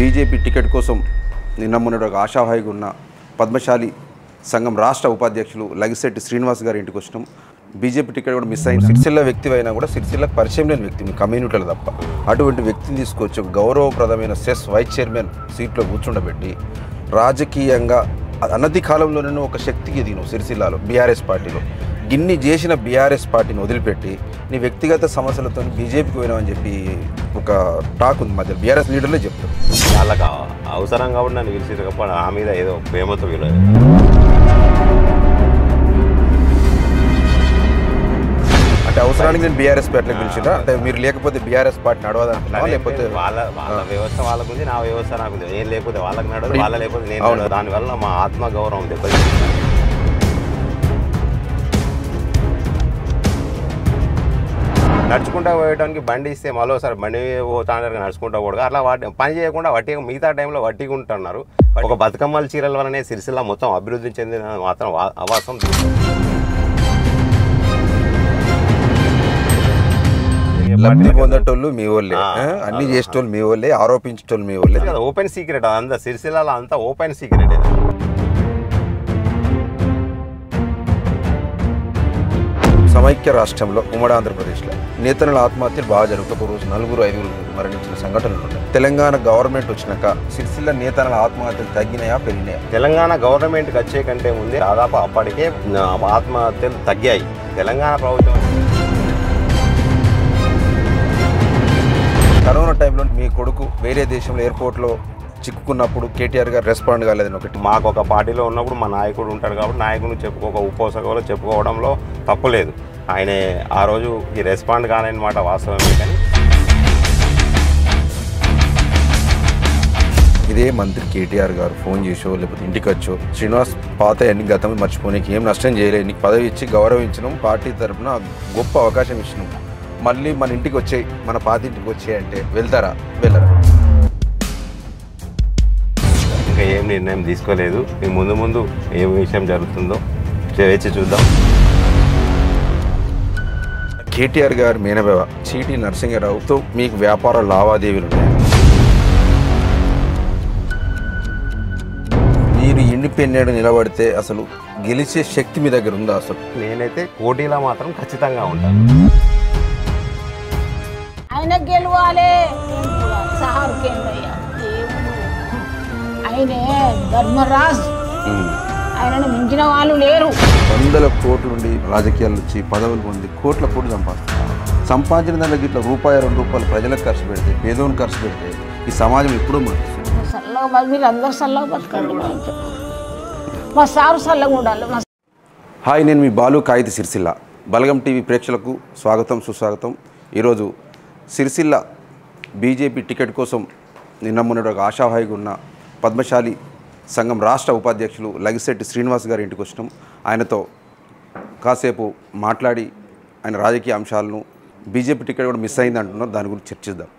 BJP ticket కోసం నిన్న మొన్నటి ఒక ఆశావాహిగా ఉన్న పద్మశాలి సంఘం రాష్ట్ర ఉపాధ్యక్షులు లగిశెట్టి శ్రీనివాస్ గారి ఇంటికి వచ్చినాం. బీజేపీ టికెట్ కూడా మిస్ అయింది. సిరిసిల్ల వ్యక్తి అయినా కూడా సిరిసిల్లకు పరిచయం లేని వ్యక్తి, మీ కమ్యూనిటీలో తప్ప. అటువంటి వ్యక్తిని తీసుకొచ్చి ఒక గౌరవప్రదమైన సెస్ వైస్ చైర్మన్ సీట్లో కూర్చుండబెట్టి రాజకీయంగా అనతి కాలంలోనే ఒక శక్తికి ఎదిగినావు సిరిసిల్లాలో బీఆర్ఎస్ పార్టీలో. గిన్ని చేసిన బీఆర్ఎస్ పార్టీని వదిలిపెట్టి నీ వ్యక్తిగత సమస్యలతో బీజేపీకి పోయినామని చెప్పి ఒక టాక్ ఉంది మధ్య బీఆర్ఎస్ లీడర్లే చెప్తారు. వాళ్ళకి అవసరం కాబట్టి నన్ను పిలిచి తప్ప ఆ మీద ఏదో ప్రేమతో వీళ్ళు అంటే అవసరానికి నేను బీఆర్ఎస్ పార్టీలో పిలిచినా అంటే మీరు లేకపోతే బీఆర్ఎస్ పార్టీ నడవదా లేకపోతే వాళ్ళ వ్యవస్థ వాళ్ళకుంది, నా వ్యవస్థ నాకుంది. నేను లేకపోతే వాళ్ళకి నడవదు, వాళ్ళ లేకపోతే నేను. దానివల్ల మా ఆత్మగౌరవం దెబ్బతింది. నడుచుకుంటూ పోయడానికి బండి ఇస్తే మరోసారి బండి పోతాంటారు, నడుచుకుంటూ పోవడం అట్లా పని చేయకుండా వట్టి మిగతా టైంలో వట్టిగా ఉంటున్నారు. ఒక బతుకమ్మల చీరల వల్లనే సిరిసిల్ల మొత్తం అభివృద్ధి చెందిన మాత్రం అవాసం. లబ్ధి పొందేటోళ్ళు మీ వాళ్ళే, అన్ని చేసేటోళ్ళు మీ వాళ్ళే, ఆరోపించేటోళ్ళు మీ వాళ్ళే. ఓపెన్ సీక్రెట్ అంతా సిరిసిల్లలో అంతా ఓపెన్ సీక్రెట్. సమైక్య రాష్ట్రంలో ఉమ్మడి ఆంధ్రప్రదేశ్లో నేతల ఆత్మహత్యలు బాగా జరుగుతూ ఒక రోజు 4-5 మరణించిన సంఘటనలు ఉన్నాయి. తెలంగాణ గవర్నమెంట్ వచ్చినాక సిరిసిల్ల నేతల ఆత్మహత్యలు తగ్గినాయా పెరిగినాయా? తెలంగాణ గవర్నమెంట్కి వచ్చే కంటే ముందే దాదాపు అప్పటికే ఆత్మహత్యలు తగ్గాయి. తెలంగాణ ప్రభుత్వం కరోనా టైంలో మీ కొడుకు వేరే దేశంలో ఎయిర్పోర్ట్లో చిక్కుకున్నప్పుడు కేటీఆర్ గారు రెస్పాండ్ కాలేదని ఒకటి. మాకు ఒక పార్టీలో ఉన్నప్పుడు మా నాయకుడు ఉంటాడు కాబట్టి నాయకుడు ఉపోసకలో చెప్పుకోవడంలో తప్పు లేదు. ఆయన ఆ రోజు ఈ రెస్పాండ్ కానని మాట వాస్తవమే. కానీ ఇదే మంత్రి కేటీఆర్ గారు ఫోన్ చేసో లేకపోతే ఇంటికి వచ్చో శ్రీనివాస్ పాత ఎన్ని గతం మర్చిపోనీకి ఏం నష్టం చేయలేదు, నీకు పదవి ఇచ్చి గౌరవించడం పార్టీ తరఫున గొప్ప అవకాశం ఇచ్చినాం, మళ్ళీ మన ఇంటికి వచ్చాయి మన పాత ఇంటికి వచ్చాయంటే వెళ్తారా వెళ్ళరా? ఇంకా ఏం నిర్ణయం తీసుకోలేదు. మేము ముందు ఏ విషయం జరుగుతుందో వేచి చూద్దాం. కేటీఆర్ గారు మేనబేవ చీటీ నరసింహారావుతో మీకు వ్యాపార లావాదేవీలు ఉన్నాయి. మీరు ఇండిపెండెంట్ నిలబడితే అసలు గెలిచే శక్తి మీ దగ్గర ఉందా? అసలు నేనైతే పోటీలో మాత్రం ఖచ్చితంగా ఉంటాను. ఆయన గెలవాలి, సహారు కేంద్రయ్య దేవుడు, ఆయనే ధర్మరాజు, ఆయనను మించిన వాళ్ళు లేరు. 100 కోట్ల నుండి రాజకీయాలు వచ్చి పదవులు పొంది కోట్లు సంపాదించిన దానికి ఇట్లా ₹1-2 ప్రజలకు ఖర్చు పెడితే, పేదోని ఖర్చు పెడితే ఈ సమాజం ఎప్పుడూ మారుతుంది. చల్లగా మీరు అందరు చల్లగా బతకండి, మా సారు చల్లగా ఉండాలి. హాయ్, నేను మీ బాలు కాయితి సిరిసిల్ల. బలగం టీవీ ప్రేక్షకులకు స్వాగతం సుస్వాగతం. ఈరోజు సిరిసిల్ల బీజేపీ టికెట్ కోసం నిన్న మొన్నటి ఒక ఆశావాహిగా ఉన్న పద్మశాలి సంఘం రాష్ట్ర ఉపాధ్యక్షులు లగిశెట్టి శ్రీనివాస్ గారి ఇంటికి వచ్చినాం. ఆయనతో కాసేపు మాట్లాడి ఆయన రాజకీయ అంశాలను బీజేపీ టికెట్ కూడా మిస్ అయింది అంటున్నారు, దాని గురించి చర్చిద్దాం.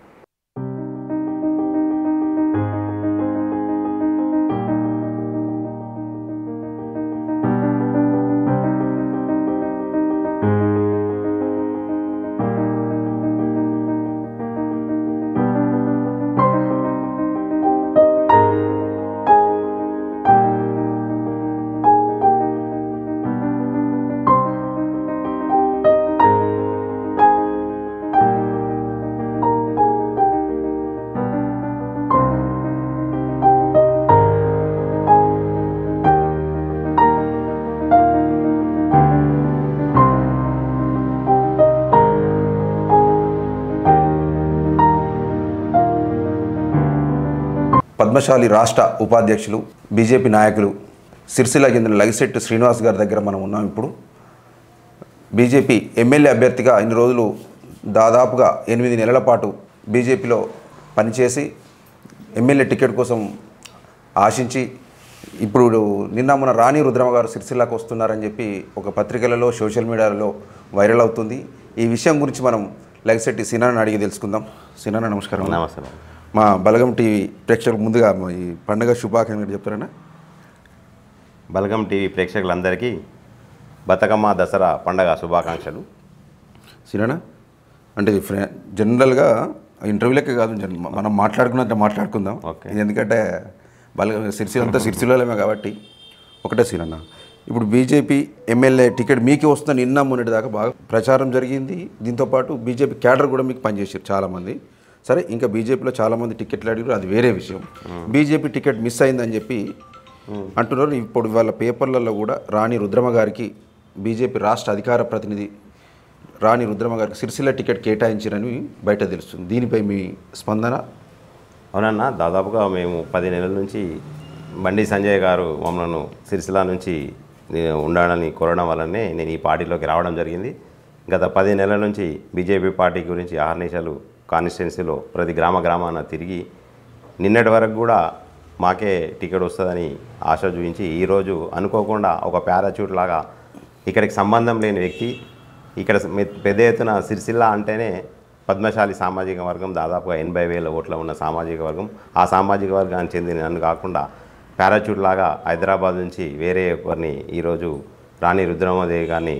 పద్మశాలి రాష్ట్ర ఉపాధ్యక్షులు బీజేపీ నాయకులు సిరిసిల్ల చెందిన లగిశెట్టి శ్రీనివాస్ గారి దగ్గర మనం ఉన్నాం. ఇప్పుడు బీజేపీ ఎమ్మెల్యే అభ్యర్థిగా ఇన్ని రోజులు దాదాపుగా 8 నెలల పాటు బీజేపీలో పనిచేసి ఎమ్మెల్యే టికెట్ కోసం ఆశించి ఇప్పుడు నిన్న మొన్న రాణి రుద్రమ గారు సిరిసిల్లకు వస్తున్నారని చెప్పి ఒక పత్రికలలో సోషల్ మీడియాలో వైరల్ అవుతుంది. ఈ విషయం గురించి మనం లగిశెట్టి సినాని అడిగి తెలుసుకుందాం. సినాన నమస్కారం. నమస్కారం. మా బలగం టీవీ ప్రేక్షకులకు ముందుగా ఈ పండుగ శుభాకాంక్షలు చెప్తారన్నా? బలగం టీవీ ప్రేక్షకులందరికీ బతుకమ్మ దసరా పండగ శుభాకాంక్షలు. సినానా అంటే జనరల్గా ఇంటర్వ్యూలకే కాదు మనం మాట్లాడుకున్నట్టే మాట్లాడుకుందాం. ఇది ఎందుకంటే సిరిసిల్ల అంతా సిరిసిల్లమే కాబట్టి ఒకటే సీన్ అన్న. ఇప్పుడు బీజేపీ ఎమ్మెల్యే టికెట్ మీకే వస్తుందని నిన్న మొన్నటి దాకా బాగా ప్రచారం జరిగింది. దీంతోపాటు బీజేపీ క్యాడర్ కూడా మీకు పనిచేసారు చాలామంది. సరే, ఇంకా బీజేపీలో చాలామంది టికెట్లు అడిగారు, అది వేరే విషయం. బీజేపీ టికెట్ మిస్ అయిందని చెప్పి అంటున్నారు. ఇప్పుడు వాళ్ళ పేపర్లలో కూడా రాణి రుద్రమ గారికి బీజేపీ రాష్ట్ర అధికార ప్రతినిధి రాణి రుద్రమ గారికి సిరిసిల్ల టికెట్ కేటాయించారని బయట తెలుస్తుంది. దీనిపై మీ స్పందన? అవునన్నా, దాదాపుగా మేము 10 నెలల నుంచి బండి సంజయ్ గారు మమ్మల్ని సిరిసిల్ల నుంచి ఉండాలని కోరడం వల్లనే నేను ఈ పార్టీలోకి రావడం జరిగింది. గత 10 నెలల నుంచి బీజేపీ పార్టీ గురించి ఆహర్నిశలు కాన్స్టిట్యున్సీలో ప్రతి గ్రామాన తిరిగి నిన్నటి వరకు కూడా మాకే టికెట్ వస్తుందని ఆశ చూపించి ఈరోజు అనుకోకుండా ఒక పారాచూట్ లాగా ఇక్కడికి సంబంధం లేని వ్యక్తి, ఇక్కడ పెద్ద ఎత్తున సిరిసిల్ల అంటేనే పద్మశాలి సామాజిక వర్గం దాదాపుగా 80,000 ఓట్ల ఉన్న సామాజిక వర్గం, ఆ సామాజిక వర్గానికి చెందిన నన్ను కాకుండా పారాచూట్ లాగా హైదరాబాద్ నుంచి వేరే ఒకరిని ఈరోజు రాణి రుద్రమదేవి గారిని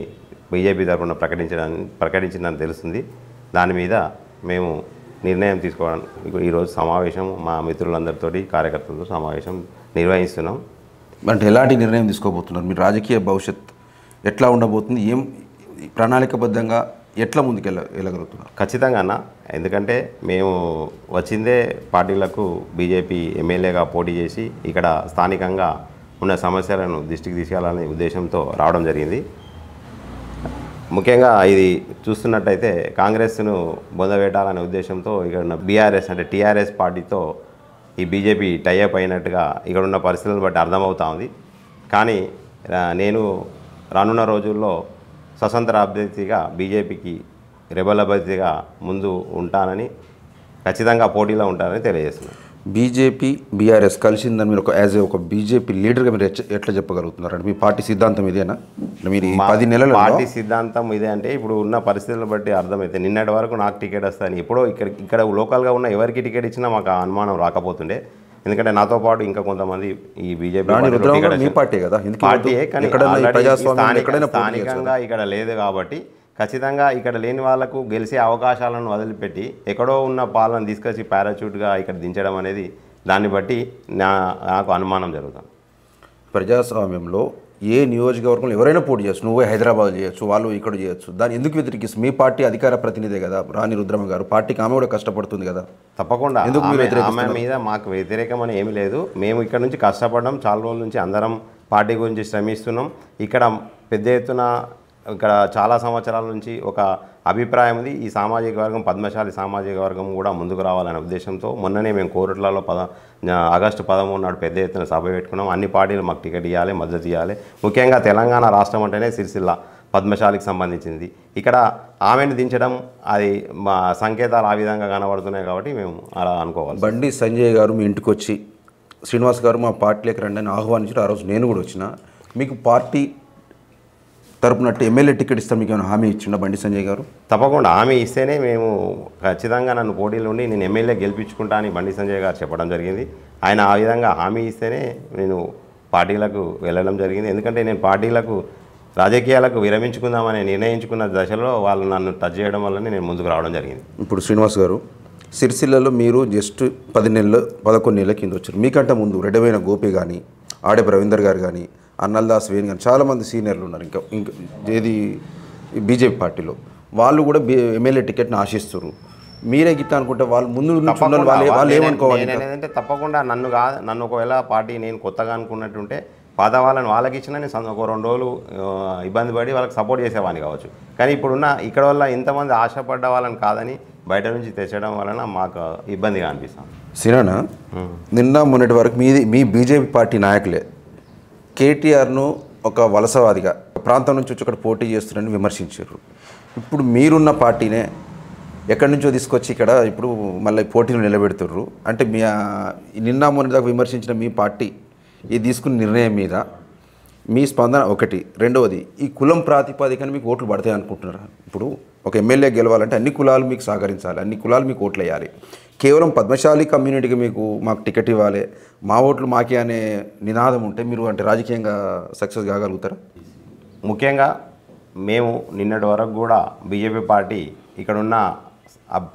బీజేపీ తరఫున ప్రకటించిందని తెలుస్తుంది. దాని మీద మేము నిర్ణయం తీసుకోవడానికి ఈరోజు సమావేశం మా మిత్రులందరితోటి కార్యకర్తలతో సమావేశం నిర్వహిస్తున్నాం. అంటే ఎలాంటి నిర్ణయం తీసుకోబోతున్నారు? మీ రాజకీయ భవిష్యత్ ఎట్లా ఉండబోతుంది? ఏం ప్రణాళికబద్ధంగా ఎట్లా వెళ్ళగలుగుతున్నారు? ఖచ్చితంగా అన్న, ఎందుకంటే మేము వచ్చిందే పార్టీలకు బీజేపీ ఎమ్మెల్యేగా పోటీ చేసి ఇక్కడ స్థానికంగా ఉన్న సమస్యలను దృష్టికి తీసుకెళ్లాలనే ఉద్దేశంతో రావడం జరిగింది. ముఖ్యంగా ఇది చూస్తున్నట్టయితే కాంగ్రెస్ను బొందబెట్టాలనే ఉద్దేశంతో ఇక్కడ ఉన్న బీఆర్ఎస్ అంటే టీఆర్ఎస్ పార్టీతో ఈ బీజేపీ టైఅప్ అయినట్టుగా ఇక్కడ ఉన్న పరిస్థితులను బట్టి అర్థమవుతా ఉంది. కానీ నేను రానున్న రోజుల్లో స్వతంత్ర అభ్యర్థిగా బీజేపీకి రెబల్ అభ్యర్థిగా ముందు ఉంటానని, ఖచ్చితంగా పోటీలో ఉంటానని తెలియజేస్తున్నాను. బీజేపీ బీఆర్ఎస్ కలిసిందని మీరు ఒక బీజేపీ లీడర్గా మీరు ఎట్లా చెప్పగలుగుతున్నారు? అంటే మీ పార్టీ సిద్ధాంతం ఇదేనా? మీరు 10 నెలల పార్టీ సిద్ధాంతం ఇదే అంటే ఇప్పుడు ఉన్న పరిస్థితులను బట్టి అర్థమైతే నిన్నటి వరకు నాకు టికెట్ వస్తాయని ఎప్పుడో ఇక్కడ లోకల్గా ఉన్న ఎవరికి టికెట్ ఇచ్చినా మాకు అనుమానం రాకపోతుండే. ఎందుకంటే నాతో పాటు ఇంకా కొంతమంది ఈ బీజేపీ పార్టీయే, కానీ స్థానికంగా ఇక్కడ లేదు కాబట్టి ఖచ్చితంగా ఇక్కడ లేని వాళ్లకు గెలిచే అవకాశాలను వదిలిపెట్టి ఎక్కడో ఉన్న పాలన తీసుకొచ్చి పారాచూట్గా ఇక్కడ దించడం అనేది దాన్ని బట్టి నాకు అనుమానం జరుగుతుంది. ప్రజాస్వామ్యంలో ఏ నియోజకవర్గంలో ఎవరైనా పోటీ చేయొచ్చు. నువ్వే హైదరాబాద్ చేయొచ్చు, వాళ్ళు ఇక్కడ చేయొచ్చు. దాన్ని ఎందుకు వ్యతిరేకిస్తుంది? మీ పార్టీ అధికార ప్రతినిధే కదా రాణి రుద్రమ గారు, పార్టీకి ఆమె కూడా కష్టపడుతుంది కదా. తప్పకుండా ఆమె మీద మాకు వ్యతిరేకం అని ఏమీ లేదు. మేము ఇక్కడ నుంచి కష్టపడడం చాలా రోజుల నుంచి అందరం పార్టీ గురించి శ్రమిస్తున్నాం. ఇక్కడ పెద్ద ఎత్తున ఇక్కడ చాలా సంవత్సరాల నుంచి ఒక అభిప్రాయం ఉంది, ఈ సామాజిక వర్గం పద్మశాలి సామాజిక వర్గం కూడా ముందుకు రావాలనే ఉద్దేశంతో మొన్ననే మేము కోరుట్లలో ఆగస్టు 13 నాడు పెద్ద ఎత్తున సభ పెట్టుకున్నాం. అన్ని పార్టీలు మాకు టికెట్ ఇవ్వాలి, మద్దతు ఇవ్వాలి. ముఖ్యంగా తెలంగాణ రాష్ట్రం అంటేనే సిరిసిల్ల పద్మశాలికి సంబంధించింది. ఇక్కడ ఆమెను దించడం అది మా సంకేతాలు ఆ విధంగా కనబడుతున్నాయి కాబట్టి మేము అలా అనుకోవాలి. బండి సంజయ్ గారు మీ ఇంటికి వచ్చి శ్రీనివాస్ గారు మా పార్టీలోకి రండి అని ఆహ్వానించారు. ఆ రోజు నేను కూడా వచ్చిన. మీకు పార్టీ తరపునట్టు ఎమ్మెల్యే టికెట్ ఇస్తాను మీకు ఏమైనా హామీ ఇచ్చిండా బండి సంజయ్ గారు? తప్పకుండా హామీ ఇస్తేనే మేము ఖచ్చితంగా నన్ను పోటీలో ఉండి నేను ఎమ్మెల్యే గెలిపించుకుంటా అని బండి సంజయ్ గారు చెప్పడం జరిగింది. ఆయన ఆ విధంగా హామీ ఇస్తేనే నేను పార్టీలకు వెళ్ళడం జరిగింది. ఎందుకంటే నేను పార్టీలకు రాజకీయాలకు విరమించుకుందామని నిర్ణయించుకున్న దశలో వాళ్ళు నన్ను టచ్ చేయడం వల్లనే నేను ముందుకు రావడం జరిగింది. ఇప్పుడు శ్రీనివాస్ గారు, సిరిసిల్లలో మీరు జస్ట్ 11 నెలల కింద వచ్చారు. మీకంటే ముందు రెడ్డమైన గోపి కానీ, ఆడే రవీందర్ గారు కానీ, అన్నల్దాస్ వేణు కానీ చాలామంది సీనియర్లు ఉన్నారు. ఇంకా ఏది బీజేపీ పార్టీలో వాళ్ళు కూడా ఎమ్మెల్యే టికెట్ని ఆశిస్తారు. మీరే గిట్ట అనుకుంటే వాళ్ళు ముందు వాళ్ళు ఏమనుకోవాలి? ఏంటంటే తప్పకుండా నన్ను ఒకవేళ పార్టీ నేను కొత్తగా అనుకున్నట్టుంటే పాత వాళ్ళని వాళ్ళకి ఇచ్చినా నేను ఒక 2 రోజులు ఇబ్బంది పడి వాళ్ళకి సపోర్ట్ చేసేవాడిని కావచ్చు. కానీ ఇప్పుడున్న ఇక్కడ వల్ల ఇంతమంది ఆశపడ్డ వాళ్ళని కాదని బయట నుంచి తెచ్చడం వలన మాకు ఇబ్బందిగా అనిపిస్తాం. సిరానా, నిన్న మొన్నటి వరకు మీ బీజేపీ పార్టీ నాయకులే కేటీఆర్ను ఒక వలసవాదిగా ప్రాంతం నుంచి వచ్చి ఇక్కడ పోటీ చేస్తున్నారని విమర్శించారు. ఇప్పుడు మీరున్న పార్టీనే ఎక్కడి నుంచో తీసుకొచ్చి ఇక్కడ ఇప్పుడు మళ్ళీ పోటీలు నిలబెడుతుర్రు. అంటే నిన్న మొన్నటిదాకా విమర్శించిన మీ పార్టీ ఇది తీసుకున్న నిర్ణయం మీద మీ స్పందన ఒకటి. రెండవది, ఈ కులం ప్రాతిపదికన మీకు ఓట్లు పడతాయి అనుకుంటున్నారు? ఇప్పుడు ఒక ఎమ్మెల్యే గెలవాలంటే అన్ని కులాలు మీకు సహకరించాలి, అన్ని కులాలు మీకు ఓట్లు వేయాలి. కేవలం పద్మశాలి కమ్యూనిటీకి మాకు టికెట్ ఇవ్వాలి, మా ఓట్లు మాకే అనే నినాదం ఉంటే మీరు అంటే రాజకీయంగా సక్సెస్ కాగలుగుతారా? ముఖ్యంగా మేము నిన్నటి వరకు కూడా బీజేపీ పార్టీ ఇక్కడున్న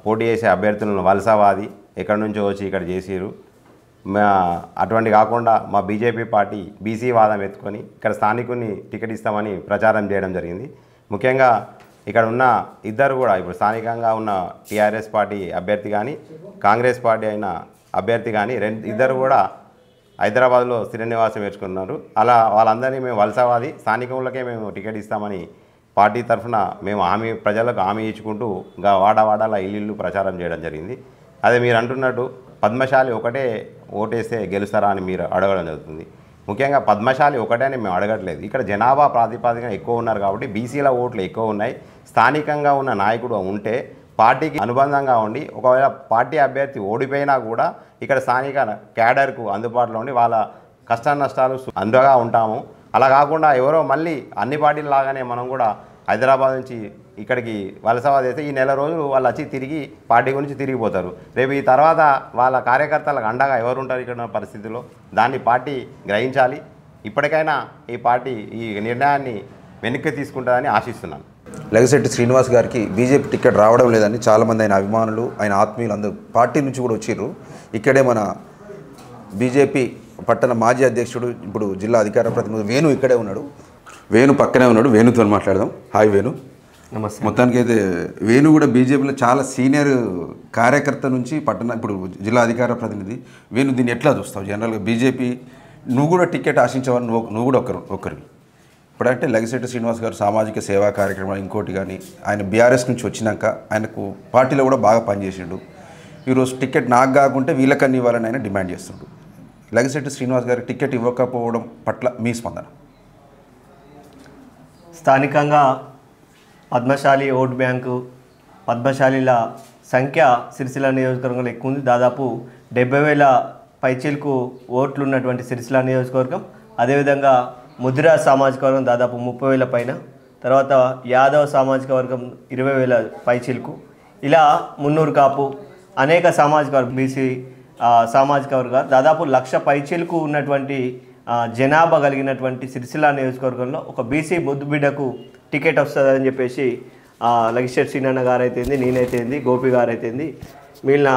పోటీ చేసే అభ్యర్థులను వలసవాది ఎక్కడి నుంచో వచ్చి ఇక్కడ చేసిరు. అటువంటి కాకుండా మా బీజేపీ పార్టీ బీసీ వాదం ఎత్తుకొని ఇక్కడ స్థానికుని టికెట్ ఇస్తామని ప్రచారం చేయడం జరిగింది. ముఖ్యంగా ఇక్కడ ఉన్న ఇద్దరు కూడా ఇప్పుడు స్థానికంగా ఉన్న టీఆర్ఎస్ పార్టీ అభ్యర్థి కానీ కాంగ్రెస్ పార్టీ అయిన అభ్యర్థి కానీ ఇద్దరు కూడా హైదరాబాద్లో స్థిర నివాసం వేసుకున్నారు. అలా వాళ్ళందరినీ మేము వలసవాది స్థానికులకే మేము టికెట్ ఇస్తామని పార్టీ తరఫున మేము ప్రజలకు హామీ ఇచ్చుకుంటూ ఇంకా వాడాల ఇల్లు ప్రచారం చేయడం జరిగింది. అదే మీరు అంటున్నట్టు పద్మశాలి ఒకటే ఓటేస్తే గెలుస్తారా అని మీరు అడగడం జరుగుతుంది. ముఖ్యంగా పద్మశాలి ఒకటే అని మేము అడగట్లేదు. ఇక్కడ జనాభా ప్రాతిపదికన ఎక్కువ ఉన్నారు కాబట్టి బీసీల ఓట్లు ఎక్కువ ఉన్నాయి. స్థానికంగా ఉన్న నాయకుడు ఉంటే పార్టీకి అనుబంధంగా ఉండి ఒకవేళ పార్టీ అభ్యర్థి ఓడిపోయినా కూడా ఇక్కడ స్థానిక క్యాడర్కు అందుబాటులో ఉండి వాళ్ళ కష్ట నష్టాలు అండగా ఉంటాము. అలా కాకుండా ఎవరో మళ్ళీ అన్ని పార్టీల లాగానే మనం కూడా హైదరాబాద్ నుంచి ఇక్కడికి వలసవాది అయితే ఈ నెల రోజులు వాళ్ళు వచ్చి తిరిగి పార్టీ గురించి తిరిగిపోతారు. రేపు ఈ తర్వాత వాళ్ళ కార్యకర్తలకు అండగా ఎవరు ఉంటారు ఇక్కడ ఉన్న పరిస్థితుల్లో? దాన్ని పార్టీ గ్రహించాలి. ఇప్పటికైనా ఈ పార్టీ ఈ నిర్ణయాన్ని వెనక్కి తీసుకుంటుందని ఆశిస్తున్నాను. లగిశెట్టి శ్రీనివాస్ గారికి బీజేపీ టికెట్ రావడం లేదని చాలామంది ఆయన అభిమానులు ఆయన ఆత్మీయులు అందరూ పార్టీ నుంచి కూడా వచ్చిర్రు. ఇక్కడే మన బీజేపీ పట్టణ మాజీ అధ్యక్షుడు ఇప్పుడు జిల్లా అధికార ప్రతినిధి వేణు ఇక్కడే ఉన్నాడు. వేణు పక్కనే ఉన్నాడు. వేణుతో మాట్లాడదాం. హాయ్ వేణు. నమస్తే. మొత్తానికైతే వేణు కూడా బీజేపీలో చాలా సీనియర్ కార్యకర్త నుంచి పట్టణ ఇప్పుడు జిల్లా అధికార ప్రతినిధి. వేణు దీన్ని ఎట్లా చూస్తావు? జనరల్గా బీజేపీ నువ్వు కూడా టికెట్ ఆశించేవారు, నువ్వు కూడా ఒకరివి. ఇప్పుడంటే లగిశెట్టి శ్రీనివాస్ గారు సామాజిక సేవా కార్యక్రమాలు ఇంకోటి కానీ ఆయన బీఆర్ఎస్ నుంచి వచ్చినాక ఆయనకు పార్టీలో కూడా బాగా పనిచేసిండు. ఈరోజు టికెట్ నాకు కాకుంటే వీళ్ళకన్నీ ఇవ్వాలని ఆయన డిమాండ్ చేస్తుండు. లగిశెట్టి శ్రీనివాస్ గారికి టికెట్ ఇవ్వకపోవడం పట్ల మీ స్పందన? స్థానికంగా పద్మశాలి ఓట్ బ్యాంకు పద్మశాలిల సంఖ్య సిరిసిల్ల నియోజకవర్గంలో ఎక్కువ ఉంది. దాదాపు 70,000 పైచీలకు ఓట్లు ఉన్నటువంటి సిరిసిల్ల నియోజకవర్గం. అదేవిధంగా ముదిరా సామాజిక వర్గం దాదాపు 30,000 పైన, తర్వాత యాదవ సామాజిక వర్గం 20,000 పైచీలకు, ఇలా మున్నూరు కాపు అనేక సామాజిక వర్గం బీసీ సామాజిక వర్గాలు దాదాపు 1,00,000 పైచీలకు ఉన్నటువంటి జనాభా కలిగినటువంటి సిరిసిల్ల నియోజకవర్గంలో ఒక బీసీ ముద్దుబిడ్డకు టికెట్ వస్తుందని చెప్పేసి లగిశెట్టి సీనన్న గారు అయితేంది, నేనైతేంది, గోపి గారు అయితేంది, మిగిలిన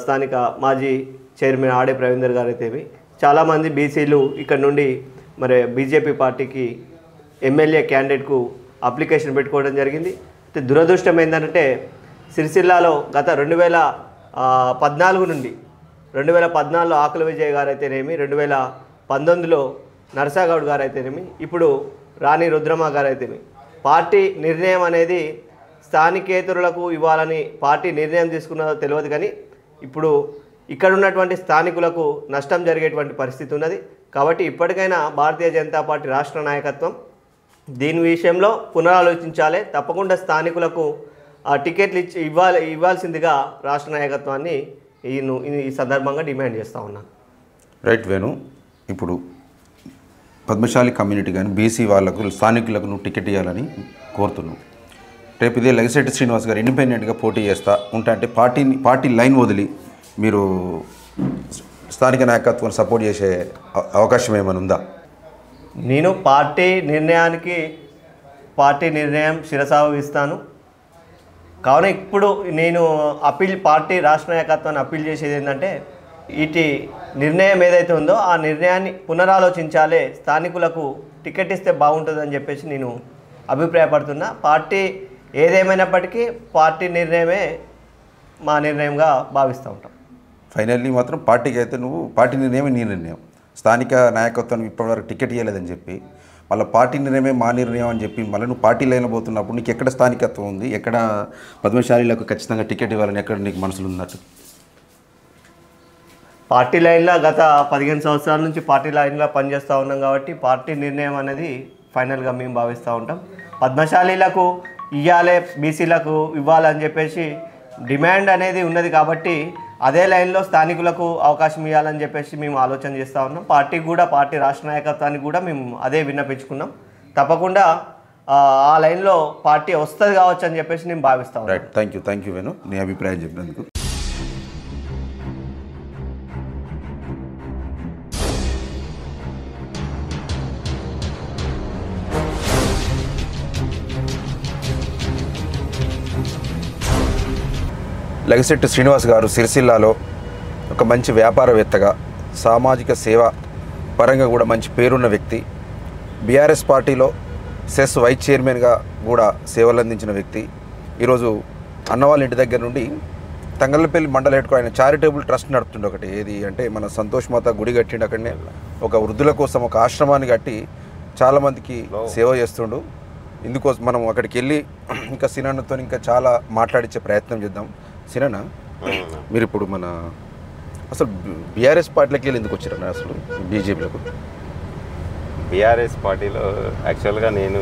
స్థానిక మాజీ చైర్మన్ ఆడే ప్రవీందర్ గారు అయితేమి చాలామంది బీసీలు ఇక్కడ నుండి మరి బీజేపీ పార్టీకి ఎమ్మెల్యే క్యాండిడేట్కు అప్లికేషన్ పెట్టుకోవడం జరిగింది. అయితే దురదృష్టం ఏంటంటే సిరిసిల్లాలో గత 2014 నుండి 2014లో ఆకుల విజయ్ గారు అయితేనేమి, 2019లో నరసాగౌడ్ గారు అయితేనేమి, ఇప్పుడు రాణి రుద్రమ గారు అయితేనేమి పార్టీ నిర్ణయం అనేది స్థానికేతరులకు ఇవ్వాలని పార్టీ నిర్ణయం తీసుకున్నదో తెలియదు. కానీ ఇప్పుడు ఇక్కడ ఉన్నటువంటి స్థానికులకు నష్టం జరిగేటువంటి పరిస్థితి ఉన్నది. కాబట్టి ఇప్పటికైనా భారతీయ జనతా పార్టీ రాష్ట్ర నాయకత్వం దీని విషయంలో పునరాలోచించాలి. తప్పకుండా స్థానికులకు టికెట్లు ఇవ్వాల్సిందిగా రాష్ట్ర నాయకత్వాన్ని ఈ సందర్భంగా డిమాండ్ చేస్తూ ఉన్నాను. రైట్ వేణు, ఇప్పుడు పద్మశాలి కమ్యూనిటీ కానీ బీసీ వాళ్ళకు స్థానికులకు నువ్వు టికెట్ ఇవ్వాలని కోరుతున్నావు. రేపు ఇదే లగిశెట్టి శ్రీనివాస్ గారు ఇండిపెండెంట్గా పోటీ చేస్తా ఉంటా అంటే పార్టీ లైన్ వదిలి మీరు స్థానిక నాయకత్వాన్ని సపోర్ట్ చేసే అవకాశం ఏమైనా ఉందా? నేను పార్టీ నిర్ణయం శిరసావహిస్తాను. కావున ఇప్పుడు నేను పార్టీ రాష్ట్ర నాయకత్వాన్ని అప్పీల్ చేసేది ఏంటంటే ఇటు నిర్ణయం ఏదైతే ఉందో ఆ నిర్ణయాన్ని పునరాలోచించాలి, స్థానికులకు టికెట్ ఇస్తే బాగుంటుందని చెప్పేసి నేను అభిప్రాయపడుతున్నా. పార్టీ ఏదేమైనప్పటికీ పార్టీ నిర్ణయమే మా నిర్ణయంగా భావిస్తూ ఉంటాం. ఫైనల్లీ మాత్రం పార్టీకి అయితే నువ్వు పార్టీ నిర్ణయమే నీ నిర్ణయం, స్థానిక నాయకత్వానికి ఇప్పటివరకు టికెట్ ఇవ్వలేదని చెప్పి మళ్ళీ పార్టీ నిర్ణయమే మా నిర్ణయం అని చెప్పి మళ్ళీ నువ్వు పార్టీ లైన్లో పోతున్నప్పుడు నీకు ఎక్కడ స్థానికత్వం ఉంది, ఎక్కడ పద్మశాలీలకు ఖచ్చితంగా టికెట్ ఇవ్వాలని ఎక్కడ నీకు మనసులు ఉన్నట్టు? పార్టీ లైన్లో గత 15 సంవత్సరాల నుంచి పార్టీ లైన్లో పనిచేస్తూ ఉన్నాం కాబట్టి పార్టీ నిర్ణయం అనేది ఫైనల్గా మేము భావిస్తూ ఉంటాం. పద్మశాలీలకు ఇవ్వాలి, బీసీలకు ఇవ్వాలని చెప్పేసి డిమాండ్ అనేది ఉన్నది కాబట్టి అదే లైన్లో స్థానికులకు అవకాశం ఇవ్వాలని చెప్పేసి మేము ఆలోచన చేస్తూ ఉన్నాం. పార్టీ రాష్ట్ర నాయకత్వానికి కూడా మేము అదే విన్నపించుకున్నాం. తప్పకుండా ఆ లైన్లో పార్టీ వస్తుంది కావచ్చు అని చెప్పేసి నేను భావిస్తా ఉన్నాను. రైట్, థ్యాంక్ యూ వేణు, నీ అభిప్రాయం చెప్పినందుకు. లగిశెట్టి శ్రీనివాస్ గారు సిరిసిల్లాలో ఒక మంచి వ్యాపారవేత్తగా సామాజిక సేవ పరంగా కూడా మంచి పేరున్న వ్యక్తి. బీఆర్ఎస్ పార్టీలో సెస్ వైస్ చైర్మన్గా కూడా సేవలు అందించిన వ్యక్తి. ఈరోజు అన్నవాళ్ళ ఇంటి దగ్గర నుండి తంగళ్ళపల్లి మండల హెడ్ ఆయన చారిటబుల్ ట్రస్ట్ నడుపుతుండే. ఒకటి ఏది అంటే మన సంతోష్ మాత గుడి కట్టిండు, అక్కడనే ఒక వృద్ధుల కోసం ఒక ఆశ్రమాన్ని కట్టి చాలామందికి సేవ చేస్తుండు. ఇందుకోసం మనం అక్కడికి వెళ్ళి ఇంకా సినన్నతో ఇంకా చాలా మాట్లాడించే ప్రయత్నం చేద్దాం. సినన్న, మీరు ఇప్పుడు మన అసలు బీఆర్ఎస్ పార్టీలోకి వెళ్ళి ఎందుకు వచ్చారన్న? అసలు బీజేపీలకు బీఆర్ఎస్ పార్టీలో యాక్చువల్గా నేను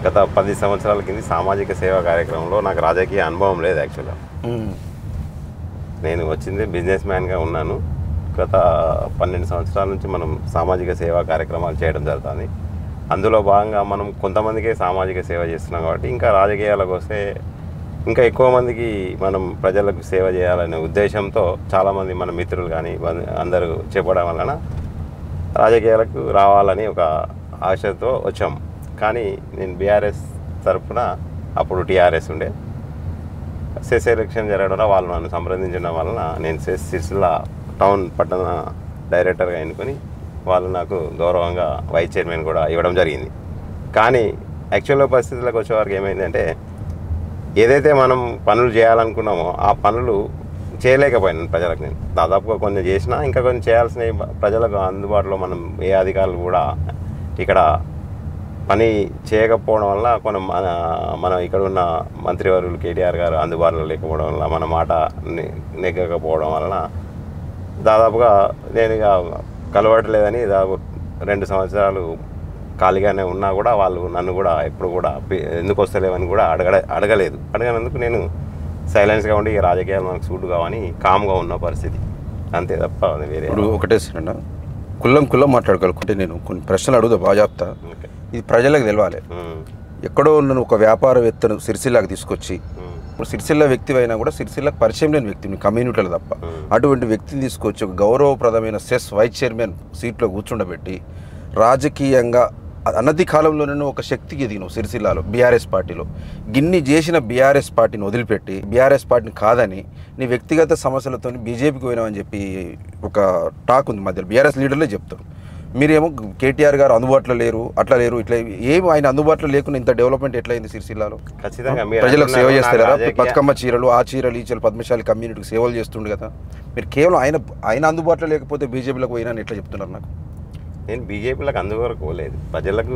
గత 10 సంవత్సరాల కింద సామాజిక సేవా కార్యక్రమంలో నాకు రాజకీయ అనుభవం లేదు. యాక్చువల్గా నేను వచ్చింది బిజినెస్ మ్యాన్గా ఉన్నాను. గత 12 సంవత్సరాల నుంచి మనం సామాజిక సేవా కార్యక్రమాలు చేయడం జరుగుతుంది. అందులో భాగంగా మనం కొంతమందికే సామాజిక సేవ చేస్తున్నాం కాబట్టి ఇంకా రాజకీయాలకు వస్తే ఇంకా ఎక్కువ మందికి మనం ప్రజలకు సేవ చేయాలనే ఉద్దేశంతో చాలామంది మన మిత్రులు కానీ అందరూ చెప్పడం వలన రాజకీయాలకు రావాలని ఒక ఆశతో వచ్చాం. కానీ నేను బీఆర్ఎస్ తరఫున అప్పుడు టీఆర్ఎస్ ఉండే సెస్ ఎలక్షన్ జరగడం వాళ్ళు నన్ను సంప్రదించడం వలన నేను సెస్ సిరిసిల్ల టౌన్ పట్టణ డైరెక్టర్గా ఎన్నుకొని వాళ్ళు నాకు గౌరవంగా వైస్ చైర్మన్ కూడా ఇవ్వడం జరిగింది. కానీ యాక్చువల్గా పరిస్థితులకు వచ్చేవారికి ఏమైందంటే ఏదైతే మనం పనులు చేయాలనుకున్నామో ఆ పనులు చేయలేకపోయాను ప్రజలకు. నేను దాదాపుగా కొన్ని చేసినా ఇంకా కొన్ని చేయాల్సినవి ప్రజలకు అందుబాటులో మనం ఏ అధికారులు కూడా ఇక్కడ పని చేయకపోవడం వల్ల కొన్ని మన ఇక్కడ ఉన్న మంత్రివర్యులు కేటీఆర్ గారు అందుబాటులో లేకపోవడం వల్ల మన మాట నెగ్గకపోవడం వలన దాదాపుగా నేను ఇక కలవట్లేదని దాదాపు 2 సంవత్సరాలు ఖాళీగానే ఉన్నా కూడా వాళ్ళు నన్ను కూడా ఎప్పుడు కూడా ఎందుకు వస్తలేవని కూడా అడగనందుకు నేను సైలెన్స్గా ఉండి ఈ రాజకీయాలు మనకు సూట్ కావని కామ్గా ఉన్న పరిస్థితి, అంతే తప్ప వేరే. ఇప్పుడు ఒకటే సిన్న కుల్లం మాట్లాడగలుగుతుంటే నేను కొన్ని ప్రశ్నలు అడుగుతా బాగా చెప్తా. ఇది ప్రజలకు తెలవాలి. ఎక్కడో నన్ను ఒక వ్యాపారవేత్తను సిరిసిల్లాకి తీసుకొచ్చి, ఇప్పుడు సిరిసిల్ల వ్యక్తి అయినా కూడా సిరిసిల్లకు పరిచయం లేని వ్యక్తి, మీ కమ్యూనిటీలో తప్ప, అటువంటి వ్యక్తిని తీసుకొచ్చి ఒక గౌరవప్రదమైన సెస్ వైస్ చైర్మన్ సీట్లో కూర్చుండబెట్టి రాజకీయంగా అనతి కాలంలోనే ఒక శక్తికి ఎదిగినావు సిరిసిల్లాలో బీఆర్ఎస్ పార్టీలో. గిన్ని చేసిన బీఆర్ఎస్ పార్టీని వదిలిపెట్టి బీఆర్ఎస్ పార్టీని కాదని నీ వ్యక్తిగత సమస్యలతో బీజేపీకి పోయినామని చెప్పి ఒక టాక్ ఉంది మధ్యలో. బీఆర్ఎస్ లీడర్లే చెప్తారు. మీరేమో కేటీఆర్ గారు అందుబాటులో లేరు, అట్లా లేరు, ఇట్లా ఏమి ఆయన అందుబాటులో లేకుండా ఇంత డెవలప్మెంట్ ఎట్లయింది సిరిసిల్లాలో? ఖచ్చితంగా ప్రజలకు సేవ చేస్తారా? బతుకమ్మ చీరలు, ఆ చీరలు, ఈ చీరలు పద్మశాలి కమ్యూనిటీకి సేవలు చేస్తుండే కదా. మీరు కేవలం ఆయన అందుబాటులో లేకపోతే బీజేపీలకు పోయినా ఎట్లా చెప్తున్నారు? నాకు నేను బీజేపీలకు అందువరకు పోలేదు, ప్రజలకు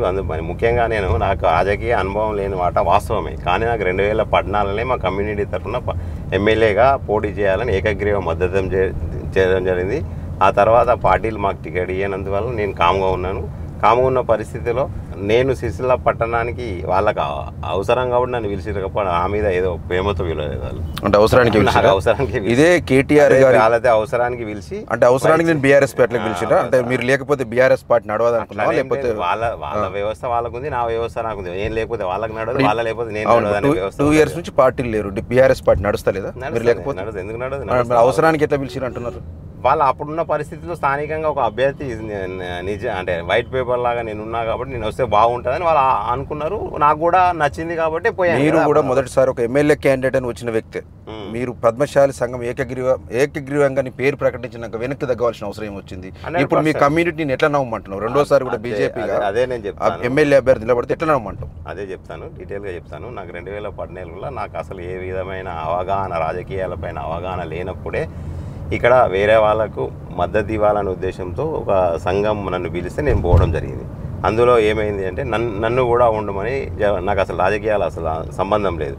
ముఖ్యంగా నాకు రాజకీయ అనుభవం లేని మాట వాస్తవమే. కానీ నాకు 2014 మా కమ్యూనిటీ తరఫున ఎమ్మెల్యేగా పోటీ చేయాలని ఏకగ్రీవ మద్దతు చేయడం జరిగింది. ఆ తర్వాత పార్టీలు మాకు టికెట్ ఇవ్వనందువల్ల నేను కామ్గా ఉన్నాను. కామ్గా ఉన్న పరిస్థితిలో నేను సిరిసిల్ల పట్టణానికి వాళ్ళకి అవసరం కాబట్టి నన్ను పిలిచిరకపోతే ఆ మీద ఏదో ప్రేమతో పిలవలేదు వాళ్ళు. అంటే అవసరానికి ఇదే కేటీఆర్ గారు వాళ్ళైతే అవసరానికి పిలిచి, అంటే అవసరానికి నేను బీఆర్ఎస్ పార్టీకి పిలిచిరా? అంటే మీరు లేకపోతే బీఆర్ఎస్ పార్టీ నడవదనుకున్నా? లేకపోతే వాళ్ళ వ్యవస్థ వాళ్ళకుంది, నా వ్యవస్థ నాకుంది. నేను లేకపోతే వాళ్ళకి నడవదు, వాళ్ళ లేకపోతే నేను. 2 years నుంచి పార్టీలు లేరు, బీఆర్ఎస్ పార్టీ నడుస్తలేదా? మీరు లేకపోతే ఎందుకు నడవదు? అవసరానికి ఎట్లా పిలిచిరు అంటున్నారు? వాళ్ళు అప్పుడున్న పరిస్థితుల్లో స్థానికంగా ఒక అభ్యర్థి అంటే వైట్ పేపర్ లాగా నేను ఉన్నా కాబట్టి నేను వస్తే బాగుంటుందని వాళ్ళు అనుకున్నారు. నాకు కూడా నచ్చింది కాబట్టి పోయాను. మీరు కూడా మొదటిసారి ఒక ఎమ్మెల్యే క్యాండిడేట్ అని వచ్చిన వ్యక్తి. మీరు పద్మశాలి సంఘం ఏకగ్రీవంగా నీ పేరు ప్రకటించినాక వెనక్కి తగ్గవలసిన అవసరం ఏమొచ్చింది? ఇప్పుడు మీ కమ్యూనిటీని ఎట్లా నమ్మమంటున్నావు? రెండోసారి కూడా బీజేపీగా అదే నేను చెప్తాను, ఎమ్మెల్యే అభ్యర్థి నిలబడితే ఎట్లా నమ్మంటావు? అదే చెప్తాను, డీటెయిల్గా చెప్తాను. నాకు 2014లో నాకు అసలు ఏ విధమైన అవగాహన, రాజకీయాలపైన అవగాహన లేనప్పుడే ఇక్కడ వేరే వాళ్ళకు మద్దతు ఇవ్వాలనే ఉద్దేశంతో ఒక సంఘం నన్ను పిలిస్తే నేను పోవడం జరిగింది. అందులో ఏమైంది అంటే నన్ను కూడా ఉండమని, నాకు అసలు రాజకీయాలు అసలు సంబంధం లేదు,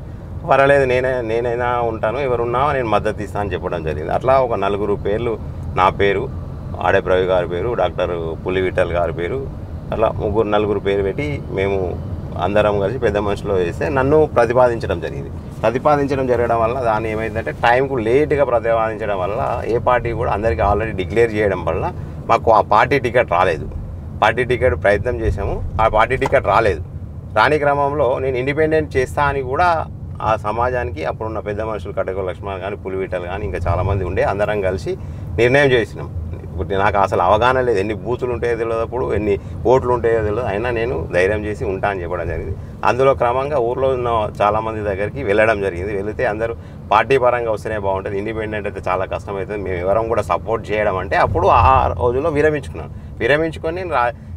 పర్వాలేదు నేనైనా ఉంటాను, ఎవరున్నా నేను మద్దతు ఇస్తాను అని చెప్పడం జరిగింది. అట్లా ఒక 4 పేర్లు, నా పేరు, ఆడెప్ రవి గారి పేరు, డాక్టర్ పులి విఠల్ గారి పేరు, అట్లా 4 పేరు పెట్టి మేము అందరం కలిసి పెద్ద మనుషులు వేస్తే నన్ను ప్రతిపాదించడం జరిగింది. ప్రతిపాదించడం జరగడం వల్ల దాన్ని ఏమైందంటే టైంకు లేట్గా ప్రతిపాదించడం వల్ల ఏ పార్టీ కూడా అందరికీ ఆల్రెడీ డిక్లేర్ చేయడం వల్ల మాకు ఆ పార్టీ టికెట్ రాలేదు. పార్టీ టికెట్ ప్రయత్నం చేశాము, ఆ పార్టీ టికెట్ రాలేదు. రాని క్రమంలో నేను ఇండిపెండెంట్ చేస్తా అని కూడా ఆ సమాజానికి అప్పుడున్న పెద్ద మనుషులు కటక లక్ష్మణ్ కానీ, పులివిటలు కానీ ఇంకా చాలామంది ఉండే అందరం కలిసి నిర్ణయం చేసినాం. నాకు అసలు అవగాహన లేదు, ఎన్ని బూతులు ఉంటాయో తెలియదు, అప్పుడు ఎన్ని ఓట్లు ఉంటాయో తెలియదు. అయినా నేను ధైర్యం చేసి ఉంటా అని చెప్పడం జరిగింది. అందులో క్రమంగా ఊర్లో ఉన్న చాలామంది దగ్గరికి వెళ్ళడం జరిగింది. వెళితే అందరూ పార్టీ పరంగా వస్తేనే బాగుంటుంది, ఇండిపెండెంట్ అయితే చాలా కష్టమవుతుంది, మేము ఎవరం కూడా సపోర్ట్ చేయడం అంటే అప్పుడు ఆ రోజుల్లో విరమించుకొని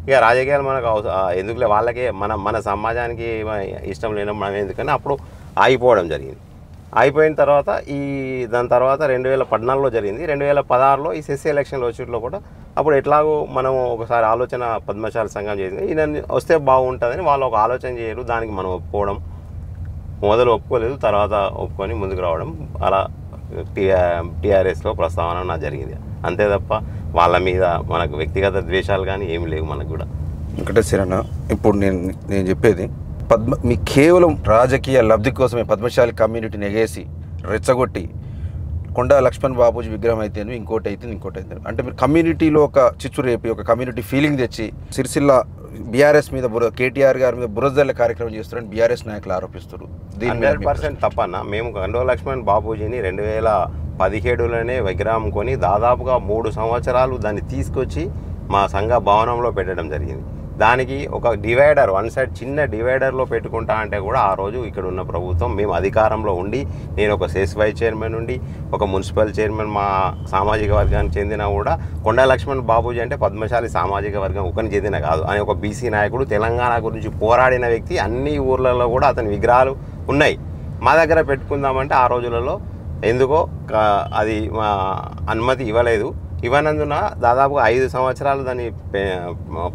ఇక రాజకీయాలు మనకు ఎందుకులే, వాళ్ళకే మన సమాజానికి ఇష్టం లేనప్పుడు మనం ఎందుకని అప్పుడు ఆగిపోవడం జరిగింది. అయిపోయిన తర్వాత దాని తర్వాత 2014లో జరిగింది. 2016లో ఈ సెస్ ఎలక్షన్లు వచ్చేట్లో కూడా అప్పుడు ఎట్లాగో మనం ఒకసారి ఆలోచన పద్మశాలి సంఘం చేసింది, ఈయన వస్తే బాగుంటుందని వాళ్ళు ఒక ఆలోచన చేయరు, దానికి మనం ఒప్పుకోవడం, మొదలు ఒప్పుకోలేదు, తర్వాత ఒప్పుకొని ముందుకు రావడం, అలా టీఆర్ఎస్లో ప్రస్తావన నాకు జరిగింది. అంతే తప్ప వాళ్ళ మీద మనకు వ్యక్తిగత ద్వేషాలు కానీ ఏమి లేవు మనకు కూడా. వెంకటేశ్వరన్న, ఇప్పుడు నేను చెప్పేది మీ కేవలం రాజకీయ లబ్ధి కోసమే పద్మశాలి కమ్యూనిటీని ఎగేసి రెచ్చగొట్టి కొండా లక్ష్మణ్ బాబూజీ విగ్రహం అయితే ఇంకోటి అయితే అంటే మీరు కమ్యూనిటీలో ఒక చిచ్చు రేపి ఒక కమ్యూనిటీ ఫీలింగ్ తెచ్చి సిరిసిల్ల బీఆర్ఎస్ మీద కేటీఆర్ గారి మీద బురదల్ల కార్యక్రమం చేస్తారని బీఆర్ఎస్ నాయకులు ఆరోపిస్తారు. 100% తప్పన్న. మేము కొండా లక్ష్మణ్ బాబూజీని 2017లోనే విగ్రహం కొని దాదాపుగా 3 సంవత్సరాలు దాన్ని తీసుకొచ్చి మా సంఘ భవనంలో పెట్టడం జరిగింది. దానికి ఒక డివైడర్, వన్ సైడ్ చిన్న డివైడర్లో పెట్టుకుంటా అంటే కూడా ఆ రోజు ఇక్కడ ఉన్న ప్రభుత్వం మేము అధికారంలో ఉండి, నేను ఒక సెస్ వైస్ చైర్మన్ ఉండి, ఒక మున్సిపల్ చైర్మన్ మా సామాజిక వర్గానికి చెందిన కూడా కొండా లక్ష్మణ్ బాబూజీ అంటే పద్మశాలి సామాజిక వర్గం ఒకరికి చెందిన కాదు అని ఒక బీసీ నాయకుడు, తెలంగాణ గురించి పోరాడిన వ్యక్తి. అన్ని ఊర్లలో కూడా అతని విగ్రహాలు ఉన్నాయి. మా దగ్గర పెట్టుకుందామంటే ఆ రోజులలో ఎందుకో అది మా అనుమతి ఇవ్వనందున దాదాపుగా 5 సంవత్సరాలు దాన్ని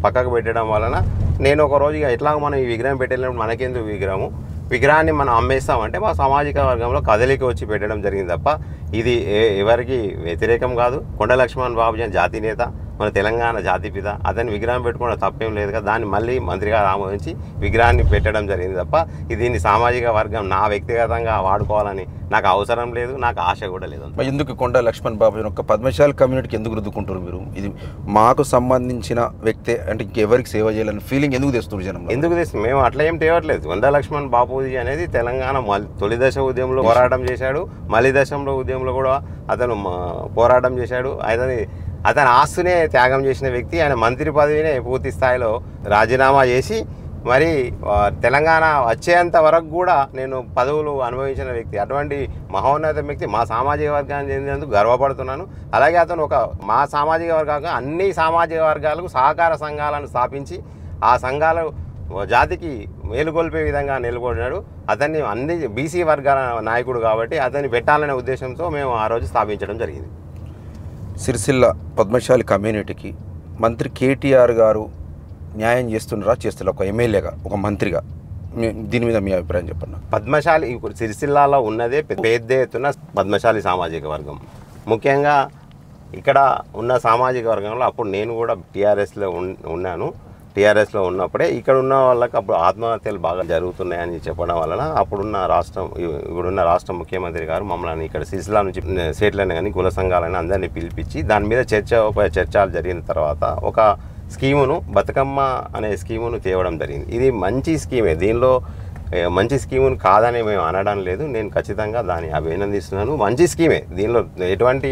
పక్కకు పెట్టడం వలన నేను ఒక రోజు ఎట్లాగో మనం ఈ విగ్రహం పెట్టేటప్పుడు మనకెందుకు విగ్రహాన్ని మనం అమ్మేస్తామంటే మా సామాజిక వర్గంలో కదలిక వచ్చి పెట్టడం జరిగింది తప్ప ఇది ఎవరికి వ్యతిరేకం కాదు. కొండా లక్ష్మణ్ బాబూజీ జాతి నేత, మన తెలంగాణ జాతిపిత, అతని విగ్రహం పెట్టుకోవడం తప్పేం లేదు కదా. దాన్ని మళ్ళీ మంత్రిగా ఆమోదించి విగ్రహాన్ని పెట్టడం జరిగింది తప్ప దీన్ని సామాజిక వర్గం నా వ్యక్తిగతంగా వాడుకోవాలని నాకు అవసరం లేదు, నాకు ఆశ కూడా లేదు. ఎందుకు కొండా లక్ష్మణ్ బాబూజీ ఒక పద్మశాలి కమ్యూనిటీకి ఎందుకు రుద్దుకుంటారు మీరు? ఇది మాకు సంబంధించిన వ్యక్తే అంటే ఇంకెవరికి సేవ చేయాలని ఫీలింగ్ ఎందుకు తెస్తున్నారు జనం? ఎందుకు తెస్తుంది? మేము అట్లా ఏం తేవట్లేదు. కొండా లక్ష్మణ్ బాపూజీ అనేది తెలంగాణ తొలి దశ ఉద్యమంలో పోరాటం చేశాడు, మళ్ళీ దశంలో ఉద్యమంలో కూడా అతను పోరాటం చేశాడు. అతని ఆస్తునే త్యాగం చేసిన వ్యక్తి. ఆయన మంత్రి పదవినే పూర్తి స్థాయిలో రాజీనామా చేసి మరి తెలంగాణ వచ్చేంత వరకు కూడా నేను పదవులు అనుభవించిన వ్యక్తి. అటువంటి మహోన్నత వ్యక్తి మా సామాజిక వర్గానికి చెందినందుకు గర్వపడుతున్నాను. అలాగే అతను మా సామాజిక వర్గాలు అన్ని సామాజిక వర్గాలకు సహకార సంఘాలను స్థాపించి ఆ సంఘాలు జాతికి మేలుకొల్పే విధంగా నిలబడినాడు. అతన్ని అన్ని బీసీ వర్గాల నాయకుడు కాబట్టి అతన్ని పెట్టాలనే ఉద్దేశంతో మేము ఆ రోజు స్థాపించడం జరిగింది. సిరిసిల్ల పద్మశాలి కమ్యూనిటీకి మంత్రి కేటీఆర్ గారు న్యాయం చేస్తున్నారా, చేస్తున్నారు? ఒక ఎమ్మెల్యేగా, ఒక మంత్రిగా దీని మీద మీ అభిప్రాయం చెప్పండి. పద్మశాలి ఇప్పుడు సిరిసిల్లాలో ఉన్నదే పెద్ద ఎత్తున పద్మశాలి సామాజిక వర్గం. ముఖ్యంగా ఇక్కడ ఉన్న సామాజిక వర్గంలో అప్పుడు నేను కూడా టీఆర్ఎస్లో ఉన్నప్పుడే ఇక్కడ ఉన్న వాళ్ళకి అప్పుడు ఆత్మహత్యలు బాగా జరుగుతున్నాయని చెప్పడం వలన ఇప్పుడున్న రాష్ట్ర ముఖ్యమంత్రి గారు మమ్మల్ని ఇక్కడ సిరిసిల్ల నుంచి స్టేట్లని కానీ కుల సంఘాలని అందరినీ పిలిపించి దాని మీద చర్చలు జరిగిన తర్వాత ఒక స్కీమును, బతుకమ్మ అనే స్కీమును తేవడం జరిగింది. ఇది మంచి స్కీమే, దీనిలో మంచి స్కీమును కాదని మేము అనడం లేదు. నేను ఖచ్చితంగా దాన్ని అభినందిస్తున్నాను. మంచి స్కీమే, దీనిలో ఎటువంటి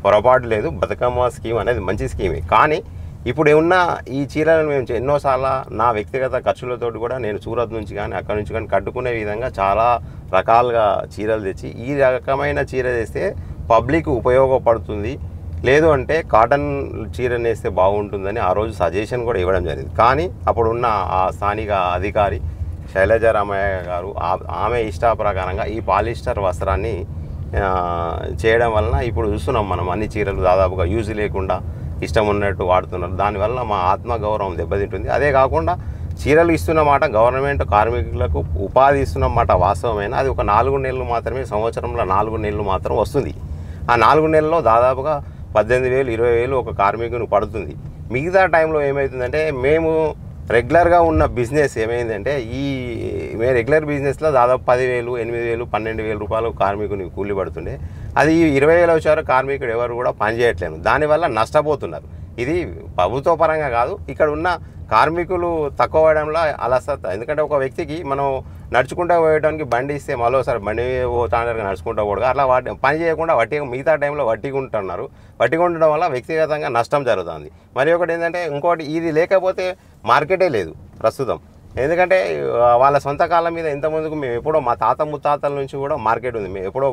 పొరపాటు లేదు. బతుకమ్మ స్కీమ్ అనేది మంచి స్కీమే. కానీ ఇప్పుడు ఉన్న ఈ చీరలను మేము ఎన్నోసార్లు నా వ్యక్తిగత ఖర్చులతో కూడా నేను సూరత్ నుంచి కానీ అక్కడి నుంచి కానీ కట్టుకునే విధంగా చాలా రకాలుగా చీరలు తెచ్చి ఈ రకమైన చీర తెస్తే పబ్లిక్ ఉపయోగపడుతుంది, లేదు అంటే కాటన్ చీర నేస్తే బాగుంటుందని ఆ రోజు సజెషన్ కూడా ఇవ్వడం జరిగింది. కానీ అప్పుడున్న ఆ స్థానిక అధికారి శైలజారామయ్య గారు ఆమె ఇష్ట ప్రకారంగా ఈ పాలిస్టర్ వస్త్రాన్ని చేయడం వలన ఇప్పుడు చూస్తున్నాం మనం అన్ని చీరలు దాదాపుగా యూజ్ లేకుండా ఇష్టం ఉన్నట్టు వాడుతున్నారు. దానివల్ల మా ఆత్మగౌరవం దెబ్బతింటుంది. అదే కాకుండా చీరలు ఇస్తున్నమాట గవర్నమెంట్ కార్మికులకు ఉపాధి ఇస్తున్నమాట వాస్తవమైన అది ఒక 4 నెలలు మాత్రమే, సంవత్సరంలో 4 నెలలు మాత్రం వస్తుంది. ఆ 4 నెలల్లో దాదాపుగా 18,000 20,000 ఒక కార్మికుని పడుతుంది. మిగతా టైంలో ఏమవుతుందంటే మేము రెగ్యులర్గా ఉన్న బిజినెస్ ఏమైందంటే మేము రెగ్యులర్ బిజినెస్లో దాదాపు 10,000 8,000 12,000 రూపాయలు కార్మికుని కూలి పడుతుండే. అది 20,000 వచ్చారు కార్మికుడు ఎవరు కూడా పనిచేయట్లేదు. దానివల్ల నష్టపోతున్నారు. ఇది ప్రభుత్వ పరంగా కాదు, ఇక్కడ ఉన్న కార్మికులు తక్కువ వేయడంలో అలసత్త. ఎందుకంటే ఒక వ్యక్తికి మనం నడుచుకుంటూ పోయడానికి బండి ఇస్తే మరోసారి బండి పోతాంటారు నడుచుకుంటూ పోవడం అట్లా పని చేయకుండా వట్టిగా మిగతా టైంలో వట్టిగా ఉంటున్నారు. వట్టిగా ఉండడం వల్ల వ్యక్తిగతంగా నష్టం జరుగుతుంది. మరి ఒకటి ఏంటంటే ఇంకోటి ఇది లేకపోతే మార్కెటే లేదు ప్రస్తుతం. ఎందుకంటే వాళ్ళ సొంత కాళ్ళ మీద ఇంతమందికి మేము ఎప్పుడో మా తాత ముత్తాతల నుంచి కూడా మార్కెట్ ఉంది. మేము ఎప్పుడో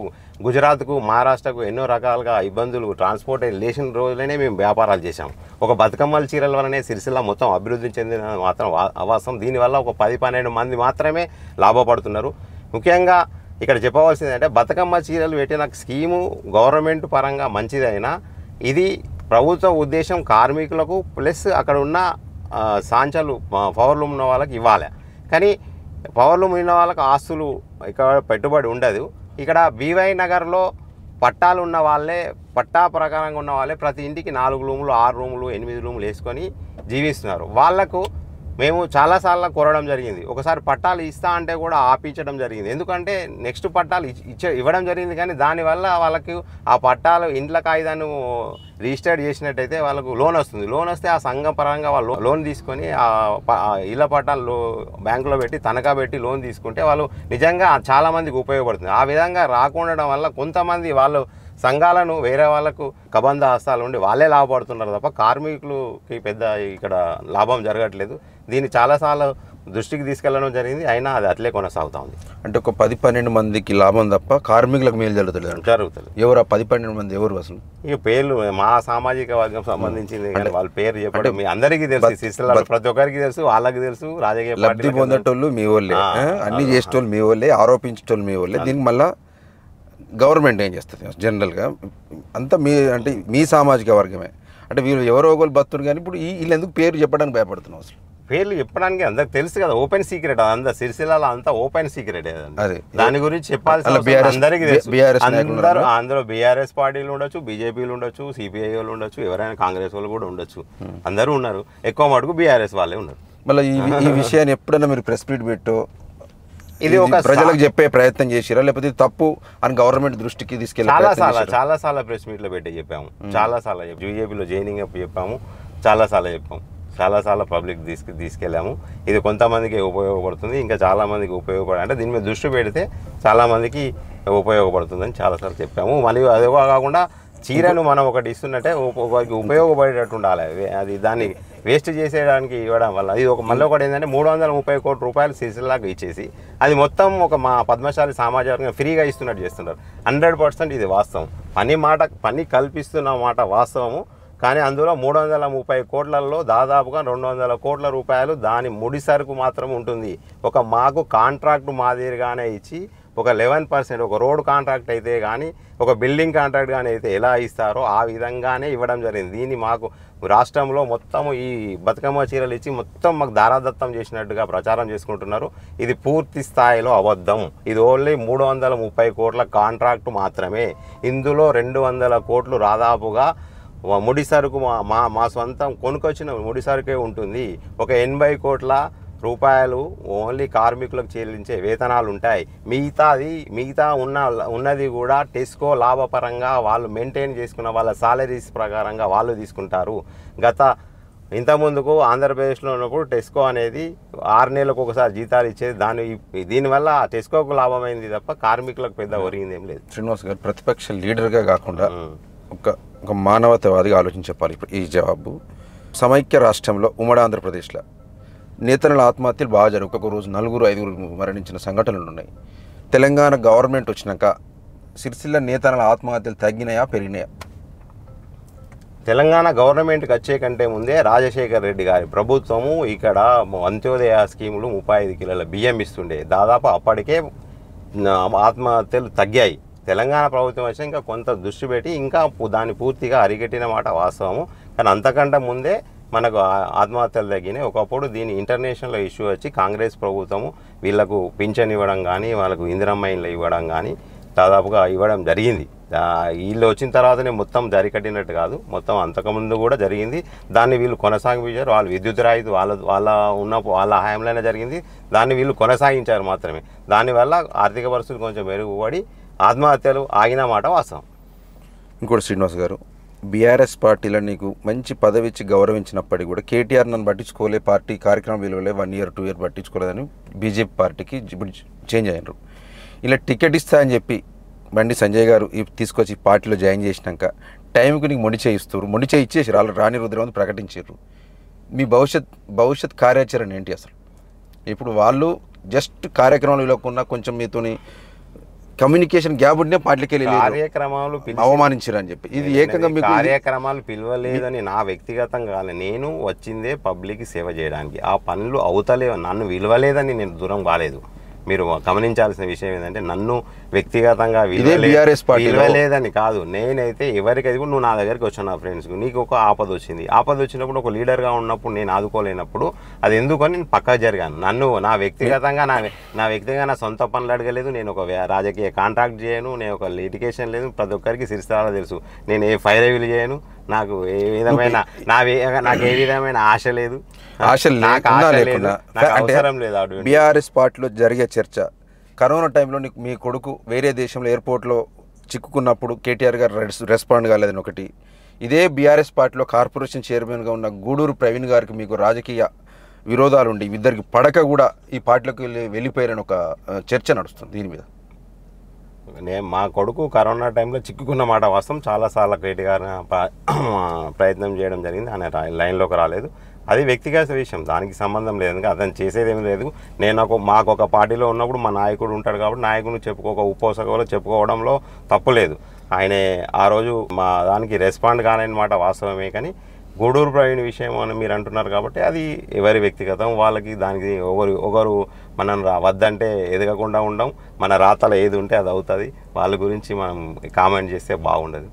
గుజరాత్కు మహారాష్ట్రకు ఎన్నో రకాలుగా ఇబ్బందులు ట్రాన్స్పోర్ట్ లేచిన రోజులనే మేము వ్యాపారాలు చేశాము. ఒక బతుకమ్మల చీరల వల్లనే సిరిసిల్ల మొత్తం అభివృద్ధి చెందిన మాత్రం అవాసం. దీనివల్ల ఒక 10-12 మంది మాత్రమే లాభపడుతున్నారు. ముఖ్యంగా ఇక్కడ చెప్పవలసింది అంటే బతుకమ్మ చీరలు పెట్టిన స్కీము గవర్నమెంట్ పరంగా మంచిదైనా ఇది ప్రభుత్వ ఉద్దేశం కార్మికులకు ప్లస్ అక్కడ ఉన్న సాంచలు పవర్లూమ్ ఉన్న వాళ్ళకి ఇవ్వాలి. కానీ పవర్లూమ్ ఉన్న వాళ్ళకి ఆస్తులు ఇక్కడ పెట్టుబడి ఉండదు. ఇక్కడ బీవై నగర్లో పట్టాలు ఉన్న వాళ్ళే పట్టా ప్రకారంగా ఉన్న వాళ్ళే ప్రతి ఇంటికి 4 రూములు 6 రూములు 8 రూములు వేసుకొని జీవిస్తున్నారు. వాళ్లకు మేము చాలాసార్లు కోరడం జరిగింది. ఒకసారి పట్టాలు ఇస్తా అంటే కూడా ఆపించడం జరిగింది. ఎందుకంటే నెక్స్ట్ పట్టాలు ఇవ్వడం జరిగింది కానీ దానివల్ల వాళ్ళకు ఆ పట్టాలు ఇండ్ల కాగితాన్ని రిజిస్టర్డ్ చేసినట్టయితే వాళ్ళకు లోన్ వస్తుంది. లోన్ వస్తే ఆ సంఘం పరంగా వాళ్ళు లోన్ తీసుకొని ఇళ్ల పట్టాలు బ్యాంకులో పెట్టి తనఖా పెట్టి లోన్ తీసుకుంటే వాళ్ళు నిజంగా చాలామందికి ఉపయోగపడుతుంది. ఆ విధంగా రాకుండడం వల్ల కొంతమంది వాళ్ళు సంఘాలను వేరే వాళ్ళకు కబంధ హస్తాలు ఉండి వాళ్ళే లాభపడుతున్నారు తప్ప కార్మికులకి పెద్ద ఇక్కడ లాభం జరగట్లేదు. దీన్ని చాలాసార్లు దృష్టికి తీసుకెళ్లడం జరిగింది. అయినా అది అట్లే కొనసాగుతూ ఉంది. అంటే ఒక 10-12 మందికి లాభం తప్ప కార్మికులకు మేలు జరుగుతుంది. ఎవరు ఆ 10-12 మంది ఎవరు అసలు? ఇక పేర్లు మా సామాజిక వర్గం సంబంధించింది కానీ వాళ్ళ పేరు చెప్పడం మీ అందరికీ తెలుసు. సిరిసిల్ల ప్రతి ఒక్కరికి తెలుసు, వాళ్ళకి తెలుసు. రాజకీయ లబ్ధి పొందేటోళ్ళు మీ వాళ్ళే, అన్ని చేసేటోళ్ళు మీ వాళ్ళే, ఆరోపించేటోళ్ళు మీ వాళ్ళే. దీనికి మళ్ళీ గవర్నమెంట్ ఏం చేస్తుంది? జనరల్గా అంతా మీ అంటే మీ సామాజిక వర్గమే అంటే వీళ్ళు ఎవరో ఒకరు బతున్నారు. కానీ ఇప్పుడు వీళ్ళు ఎందుకు పేరు చెప్పడానికి భయపడుతున్నాం? అసలు పేర్లు చెప్పడానికి అందరికి తెలుసు కదా, ఓపెన్ సీక్రెట్. అంతా సిరిసిల్లలో అంతా ఓపెన్ సీక్రెట్. దాని గురించి చెప్పాల్సిన అందరికీ తెలుసు. అందులో బీఆర్ఎస్ పార్టీలు ఉండొచ్చు, బీజేపీలు ఉండొచ్చు, సిపిఐ వాళ్ళు ఉండొచ్చు, ఎవరైనా కాంగ్రెస్ వాళ్ళు కూడా ఉండొచ్చు. అందరూ ఉన్నారు. ఎక్కువ మటుకు బీఆర్ఎస్ వాళ్ళే ఉన్నారు. మళ్ళీ ఈ విషయాన్ని ఎప్పుడైనా మీరు ప్రెస్ మీట్ పెట్టో ఇది ఒక ప్రజలకు చెప్పే ప్రయత్నం చేసిరా, లేకపోతే తప్పు అని గవర్నమెంట్ దృష్టికి తీసుకెళ్ళి? చాలాసార్లు ప్రెస్ మీట్లో పెట్టి చెప్పాము. చాలాసార్లు బీజేపీలో జాయినింగ్ అప్ చెప్పాము. చాలాసార్లు పబ్లిక్ తీసుకెళ్ళాము. ఇది కొంతమందికి ఉపయోగపడుతుంది, ఇంకా చాలామందికి అంటే దీని మీద దృష్టి పెడితే చాలామందికి ఉపయోగపడుతుందని చాలాసార్లు చెప్పాము. మళ్ళీ అదే కాకుండా చీరను మనం ఒకటి ఇస్తున్నట్టే ఒకరికి ఉపయోగపడేటట్టు ఉండాలి. అది దాన్ని వేస్ట్ చేసేయడానికి ఇవ్వడం వల్ల ఇది మళ్ళీ ఒకటి ఏంటంటే 330 కోట్ల రూపాయలు సిరిసిల్లాకు ఇచ్చేసి అది మొత్తం మా పద్మశాలి సామాజికంగా ఫ్రీగా ఇస్తున్నట్టు చేస్తున్నారు. 100% ఇది వాస్తవం. పని కల్పిస్తున్న మాట వాస్తవము. కానీ అందులో 330 కోట్లలో దాదాపుగా 200 కోట్ల రూపాయలు దాని ముడి సరుకు మాత్రం ఉంటుంది. మాకు కాంట్రాక్ట్ మాదిరిగానే ఇచ్చి ఒక 11% ఒక రోడ్ కాంట్రాక్ట్ అయితే కానీ ఒక బిల్డింగ్ కాంట్రాక్ట్ కానీ అయితే ఎలా ఇస్తారో ఆ విధంగానే ఇవ్వడం జరిగింది. దీన్ని మాకు రాష్ట్రంలో మొత్తము ఈ బతుకమ్మ చీరలు ఇచ్చి మొత్తం మాకు దారాదత్తం చేసినట్టుగా ప్రచారం చేసుకుంటున్నారు. ఇది పూర్తి స్థాయిలో అబద్ధం. ఇది ఓన్లీ 330 కోట్ల కాంట్రాక్ట్ మాత్రమే. ఇందులో 200 కోట్లు దాదాపుగా ముడి సరుకు మా సొంతం కొనుకొచ్చిన ముడి సరుకే ఉంటుంది. ఒక 80 కోట్ల రూపాయలు ఓన్లీ కార్మికులకు చెల్లించే వేతనాలు ఉంటాయి. మిగతా ఉన్నది కూడా టెస్కో లాభపరంగా వాళ్ళు మెయింటైన్ చేసుకున్న వాళ్ళ సాలరీస్ ప్రకారంగా వాళ్ళు తీసుకుంటారు. ఇంతకుముందుకు ఆంధ్రప్రదేశ్లో ఉన్నప్పుడు టెస్కో అనేది 6 నెలలకు ఒకసారి జీతాలు ఇచ్చేది. దీనివల్ల టెస్కోకు లాభమైంది తప్ప కార్మికులకు పెద్ద ఒరిగింది ఏం లేదు. శ్రీనివాస్ గారు ప్రతిపక్ష లీడర్గా కాకుండా ఒక మానవతావాదిగా ఆలోచించి చెప్పాలి ఇప్పుడు ఈ జవాబు. సమైక్య రాష్ట్రంలో ఉమ్మడి ఆంధ్రప్రదేశ్లో నేతల ఆత్మహత్యలు బాగా జరుగుతాయి. ఒక్కొక్క రోజు 4-5 మరణించిన సంఘటనలు ఉన్నాయి. తెలంగాణ గవర్నమెంట్ వచ్చినాక సిరిసిల్ల నేతల ఆత్మహత్యలు తగ్గినాయా పెరిగినాయా? తెలంగాణ గవర్నమెంట్కి వచ్చే కంటే ముందే రాజశేఖర్ రెడ్డి గారి ప్రభుత్వము ఇక్కడ అంత్యోదయ స్కీములు 35 కిలోల బియ్యం ఇస్తుండే. దాదాపు అప్పటికే ఆత్మహత్యలు తగ్గాయి. తెలంగాణ ప్రభుత్వం వచ్చి ఇంకా కొంత దృష్టి పెట్టి ఇంకా దాన్ని పూర్తిగా అరిగట్టిన మాట వాస్తవము. కానీ అంతకంటే ముందే మనకు ఆత్మహత్యలు తగ్గినాయి. ఒకప్పుడు దీని ఇంటర్నేషనల్ ఇష్యూ వచ్చి కాంగ్రెస్ ప్రభుత్వము వీళ్లకు పింఛన్ ఇవ్వడం కానీ వాళ్ళకు ఇందిరమ్మ ఇండ్లు ఇవ్వడం కానీ దాదాపుగా ఇవ్వడం జరిగింది. వీళ్ళు వచ్చిన తర్వాతనే మొత్తం జరికట్టినట్టు కాదు, మొత్తం అంతకుముందు కూడా జరిగింది. దాన్ని వీళ్ళు కొనసాగించారు. వాళ్ళు విద్యుత్ రాయితీ వాళ్ళ హయాంలోనే జరిగింది. దాన్ని వీళ్ళు కొనసాగించారు మాత్రమే. దానివల్ల ఆర్థిక పరిస్థితులు కొంచెం మెరుగుపడి ఆత్మహత్యలు ఆగిన మాట వాస్తవం. ఇంకోటి శ్రీనివాస్ గారు, బీఆర్ఎస్ పార్టీలో నీకు మంచి పదవి ఇచ్చి గౌరవించినప్పటికీ కూడా కేటీఆర్ నన్ను పట్టించుకోలే, పార్టీ కార్యక్రమం విలువలే 1 year 2 year పట్టించుకోలేదని బీజేపీ పార్టీకి ఇప్పుడు చేంజ్ అయ్యారు. ఇలా టికెట్ ఇస్తా అని చెప్పి బండి సంజయ్ గారు తీసుకొచ్చి పార్టీలో జాయిన్ చేసినాక టైంకి నీకు మొండి చేయిస్తారు, మొండి చేయి ఇచ్చేసారు, వాళ్ళు రాణి రుద్రవంతు ప్రకటించారు. మీ భవిష్యత్ కార్యాచరణ ఏంటి అసలు? ఇప్పుడు వాళ్ళు జస్ట్ కార్యక్రమాలు లేకుండా కొంచెం మీతోని కమ్యూనికేషన్ గ్యాప్ ఉంటే పార్టీకి వెళ్ళి కార్యక్రమాలు అవమానించారు అని చెప్పి ఇది ఏకంగా మీకు కార్యక్రమాలు పిలవలేదని నా వ్యక్తిగతంగా కాదు, నేను వచ్చిందే పబ్లిక్ సేవ చేయడానికి. ఆ పనులు అవుతలేవు, నన్ను విలువలేదని నేను దూరం కాలేదు. మీరు గమనించాల్సిన విషయం ఏంటంటే నన్ను వ్యక్తిగతంగా విలువలేదని కాదు, నేనైతే ఎవరికైతే నువ్వు నా దగ్గరికి వచ్చావు, నా ఫ్రెండ్స్కి నీకు ఒక ఆపద వచ్చింది, ఆపద వచ్చినప్పుడు ఒక లీడర్గా ఉన్నప్పుడు నేను ఆదుకోలేనప్పుడు అది ఎందుకని నేను పక్కకు జరిగాను. నన్ను నా వ్యక్తిగతంగా నా సొంత పనులు అడగలేదు, నేను ఒక రాజకీయ కాంట్రాక్ట్ చేయను, నేను ఒక లిటిగేషన్ లేదు, ప్రతి ఒక్కరికి సిరిస్తారో తెలుసు, నేను ఏ ఫైర్ రివ్యూలు చేయను, నాకు ఏ విధమైన నాకు ఏ విధమైన ఆశ లేదు, అవసరం లేదు. బీఆర్ఎస్ పార్టీలో జరిగే చర్చ కరోనా టైంలో మీ కొడుకు వేరే దేశంలో ఎయిర్పోర్ట్లో చిక్కుకున్నప్పుడు కేటీఆర్ గారు రెస్పాండ్ కాలేదని ఒకటి, ఇదే బీఆర్ఎస్ పార్టీలో కార్పొరేషన్ చైర్మన్గా ఉన్న గూడూరు ప్రవీణ్ గారికి మీకు రాజకీయ విరోధాలు ఉండి ఇద్దరికి పడక కూడా ఈ పార్టీలోకి వెళ్ళిపోయారని ఒక చర్చ నడుస్తుంది. దీని మీద మా కొడుకు కరోనా టైంలో చిక్కుకున్న మాట వాస్తవం, చాలాసార్లు కేటీఆర్ ప్రయత్నం చేయడం జరిగింది, ఆయన లైన్లోకి రాలేదు. అది వ్యక్తిగత విషయం, దానికి సంబంధం లేదు, అతను చేసేది ఏమీ లేదు. మాకు ఒక పార్టీలో ఉన్నప్పుడు మా నాయకుడు ఉంటాడు కాబట్టి నాయకుడిని ఉపోసకలో చెప్పుకోవడంలో తప్పు లేదు. ఆయన ఆ రోజు మా దానికి రెస్పాండ్ కానమాట వాస్తవమే. కానీ గూడూరు ప్రవీణ్ విషయం అని మీరు అంటున్నారు కాబట్టి అది ఎవరి వ్యక్తిగతం వాళ్ళకి, దానికి ఒకరు మనం వద్దంటే ఎదగకుండా ఉండం, మన రాతలో ఏది ఉంటే అది అవుతుంది. వాళ్ళ గురించి మనం కామెంట్ చేస్తే బాగుండదు,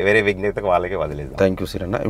ఎవరి విజ్ఞతకు వాళ్ళకే వదిలేదు. థ్యాంక్ యూ సిరన్న.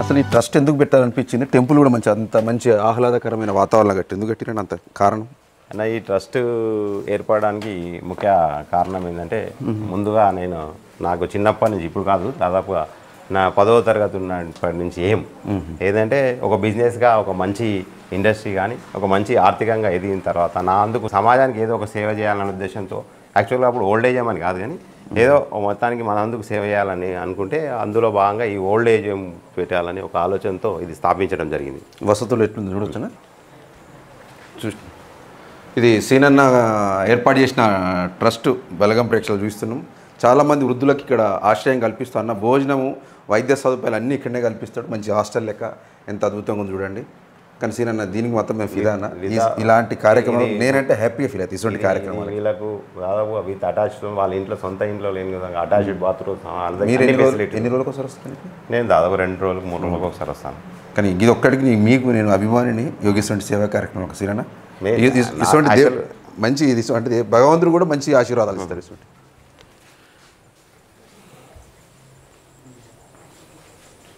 అసలు ఈ ట్రస్ట్ ఎందుకు పెట్టాలనిపించింది? టెంపుల్ కూడా అంత మంచి ఆహ్లాదకరమైన వాతావరణం ఎందుకు కట్టిరండి? అంత కారణం అన్న, ఈ ట్రస్ట్ ఏర్పడడానికి ముఖ్య కారణం ఏంటంటే ముందుగా నాకు చిన్నప్పటి నుంచి, ఇప్పుడు కాదు దాదాపుగా నా 10వ తరగతి ఉన్నప్పటి నుంచి ఏదంటే ఒక బిజినెస్గా ఒక మంచి ఇండస్ట్రీ కానీ ఒక మంచి ఆర్థికంగా ఎదిగిన తర్వాత నా అందుకు సమాజానికి ఏదో ఒక సేవ చేయాలనే ఉద్దేశంతో, యాక్చువల్గా అప్పుడు ఓల్డ్ ఏజ్ అని కాదు కానీ ఏదో మొత్తానికి మన అందుకు సేవ చేయాలని అనుకుంటే అందులో భాగంగా ఈ ఓల్డ్ ఏజ్ పెట్టాలని ఒక ఆలోచనతో ఇది స్థాపించడం జరిగింది. వసతులు ఎట్లుంది చూడొచ్చునా? ఇది సీనన్న ఏర్పాటు చేసిన ట్రస్ట్ బలగం ప్రేక్షకులు చూస్తున్నాం. చాలామంది వృద్ధులకు ఇక్కడ ఆశ్రయం కల్పిస్తూ అన్న భోజనము, వైద్య సదుపాయాలు అన్నీ ఇక్కడనే కల్పిస్తాడు. మంచి హాస్టల్ లెక్క ఎంత అద్భుతంగా ఉంది చూడండి. కానీ సీనన్న దీనికి మొత్తం మేము ఫీల్ అన్న, ఇలాంటి కార్యక్రమాలు నేనంటే హ్యాపీగా ఫీల్ అవుతుంది. ఇటువంటి కార్యక్రమాలు వీళ్ళకు దాదాపు విత్ అటాచ్డ్, వాళ్ళ ఇంట్లో సొంత ఇంట్లో లేని విధంగా అటాచ్డ్ బాత్రూమ్. ఎన్ని రోజులకు ఒకసారి వస్తాను? నేను దాదాపు 2 రోజులకు 3 రోజులకు ఒకసారి వస్తాను. కానీ ఇది ఒక్కడికి మీకు నేను అభిమానిని యోగేశ్వరుడి సేవా కార్యక్రమం ఒక సీరన్న ఇటువంటి మంచి ఇది అంటే భగవంతుడు కూడా మంచి ఆశీర్వాదాలు ఇస్తారు. ఇటువంటి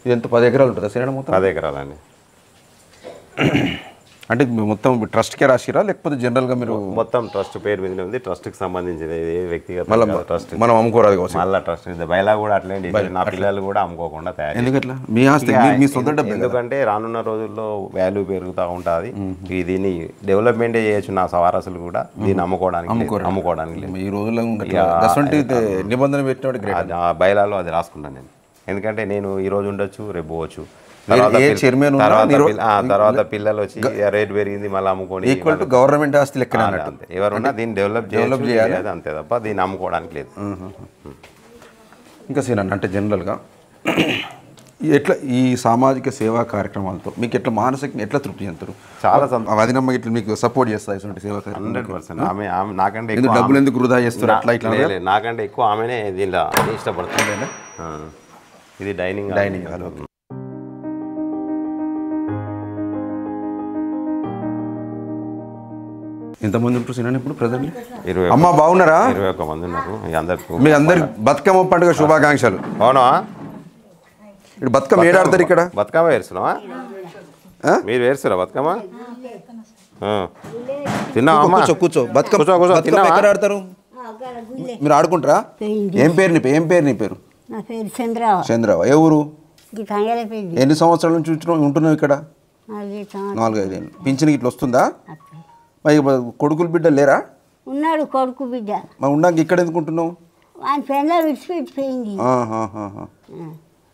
ఇది ఎంత 10 ఎకరాలు ఉంటుందా సీరన్న? మొత్తం 10 ఎకరాలండి. అంటే మొత్తం ట్రస్ట్కే రాసిరా లేకపోతే జనరల్గా మీరు? మొత్తం ట్రస్ట్ పేరు మీద ఉంది. ట్రస్ట్కి సంబంధించింది వ్యక్తిగత ట్రస్ట్, మనం అమ్ముకోరాదు కావచ్చు. మళ్ళీ ట్రస్ట్ బయలా కూడా అట్లే నా పిల్లలు కూడా అమ్ముకోకుండా తయారు. ఎందుకట్లా? మీ ఆస్తి మీ సొంత డబ్బు. ఎందుకంటే రానున్న రోజుల్లో వాల్యూ పెరుగుతూ ఉంటుంది. దీన్ని డెవలప్మెంట్ చేయొచ్చు నా వారసులు కూడా దీన్ని అమ్ముకోవడానికి. ఈ రోజుల్లో నిబంధన పెట్టిన బయలాలో అది రాసుకున్నాను నేను. ఎందుకంటే నేను ఈ రోజు ఉండొచ్చు, రేపు పోవచ్చు. తర్వాత పిల్లలు వచ్చి రేట్ పెరిగింది మళ్ళీ అమ్ముకోండి. ఈక్వల్ టు గవర్నమెంట్ ఆస్తి లెక్క ఎవరున్నా దీన్ని డెవలప్ చేయాలి అంతే తప్ప దీన్ని అమ్ముకోవడానికి లేదు. ఇంకా సీన్ అంటే జనరల్గా ఎట్లా ఈ సామాజిక సేవా కార్యక్రమాలతో మీకు ఎట్లా మానసికంగా ఎట్లా తృప్తి చెందుతారు? చాలా వదినమ్మ ఇట్లా మీకు సపోర్ట్ చేస్తాయి ఇటువంటి సేవా కార్యక్రమం? 100%. ఆమె నాకంటే ఎందుకు ఎక్కువ డబ్బులు ఎందుకు వృధా చేస్తారు అట్లా ఇట్లా నాకంటే ఎక్కువ ఆమెనే దీనిలో ఇష్టపడుతుంది. ఇది డైనింగ్ హాల్. ఓకే. ఎంతమంది ఉంటారు సినిమా ఇప్పుడు ప్రజెంట్? 20 అమ్మ బాగున్నారా? 21 మంది ఉన్నారు. అందరికి మీ అందరికి బతుకమ్మ పండుగ శుభాకాంక్షలు. అవునా? ఇప్పుడు బతుకమ్మ ఏడాడతారు ఇక్కడ? బతుకమ్మ వేరుస్తున్నావా? మీరు వేరుస్తారా బతుకమ్మ? తిన్నావా? కూర్చో కూర్చో. బతుకమ్మ ఎక్కడ ఆడతారు? మీరు ఆడుకుంటారా? ఏం పేరు నీ పేరు? నా పేరు చంద్రరావు. చంద్రరావు. ఏ ఊరు? గీతంగలపల్లి. ఎన్ని సంవత్సరాల నుంచి ఉంటున్నావు ఇక్కడ? 4 ఏళ్ళు. పింఛన్ ఇట్లా వస్తుందా? మరి కొడుకులు బిడ్డలు లేరా? ఉన్నాడు కొడుకు బిడ్డ. మరి ఉండాక ఇక్కడ ఎందుకు ఉంటున్నావు? ఆయన పెళ్ళ విడిచిపెట్టిపోయింది.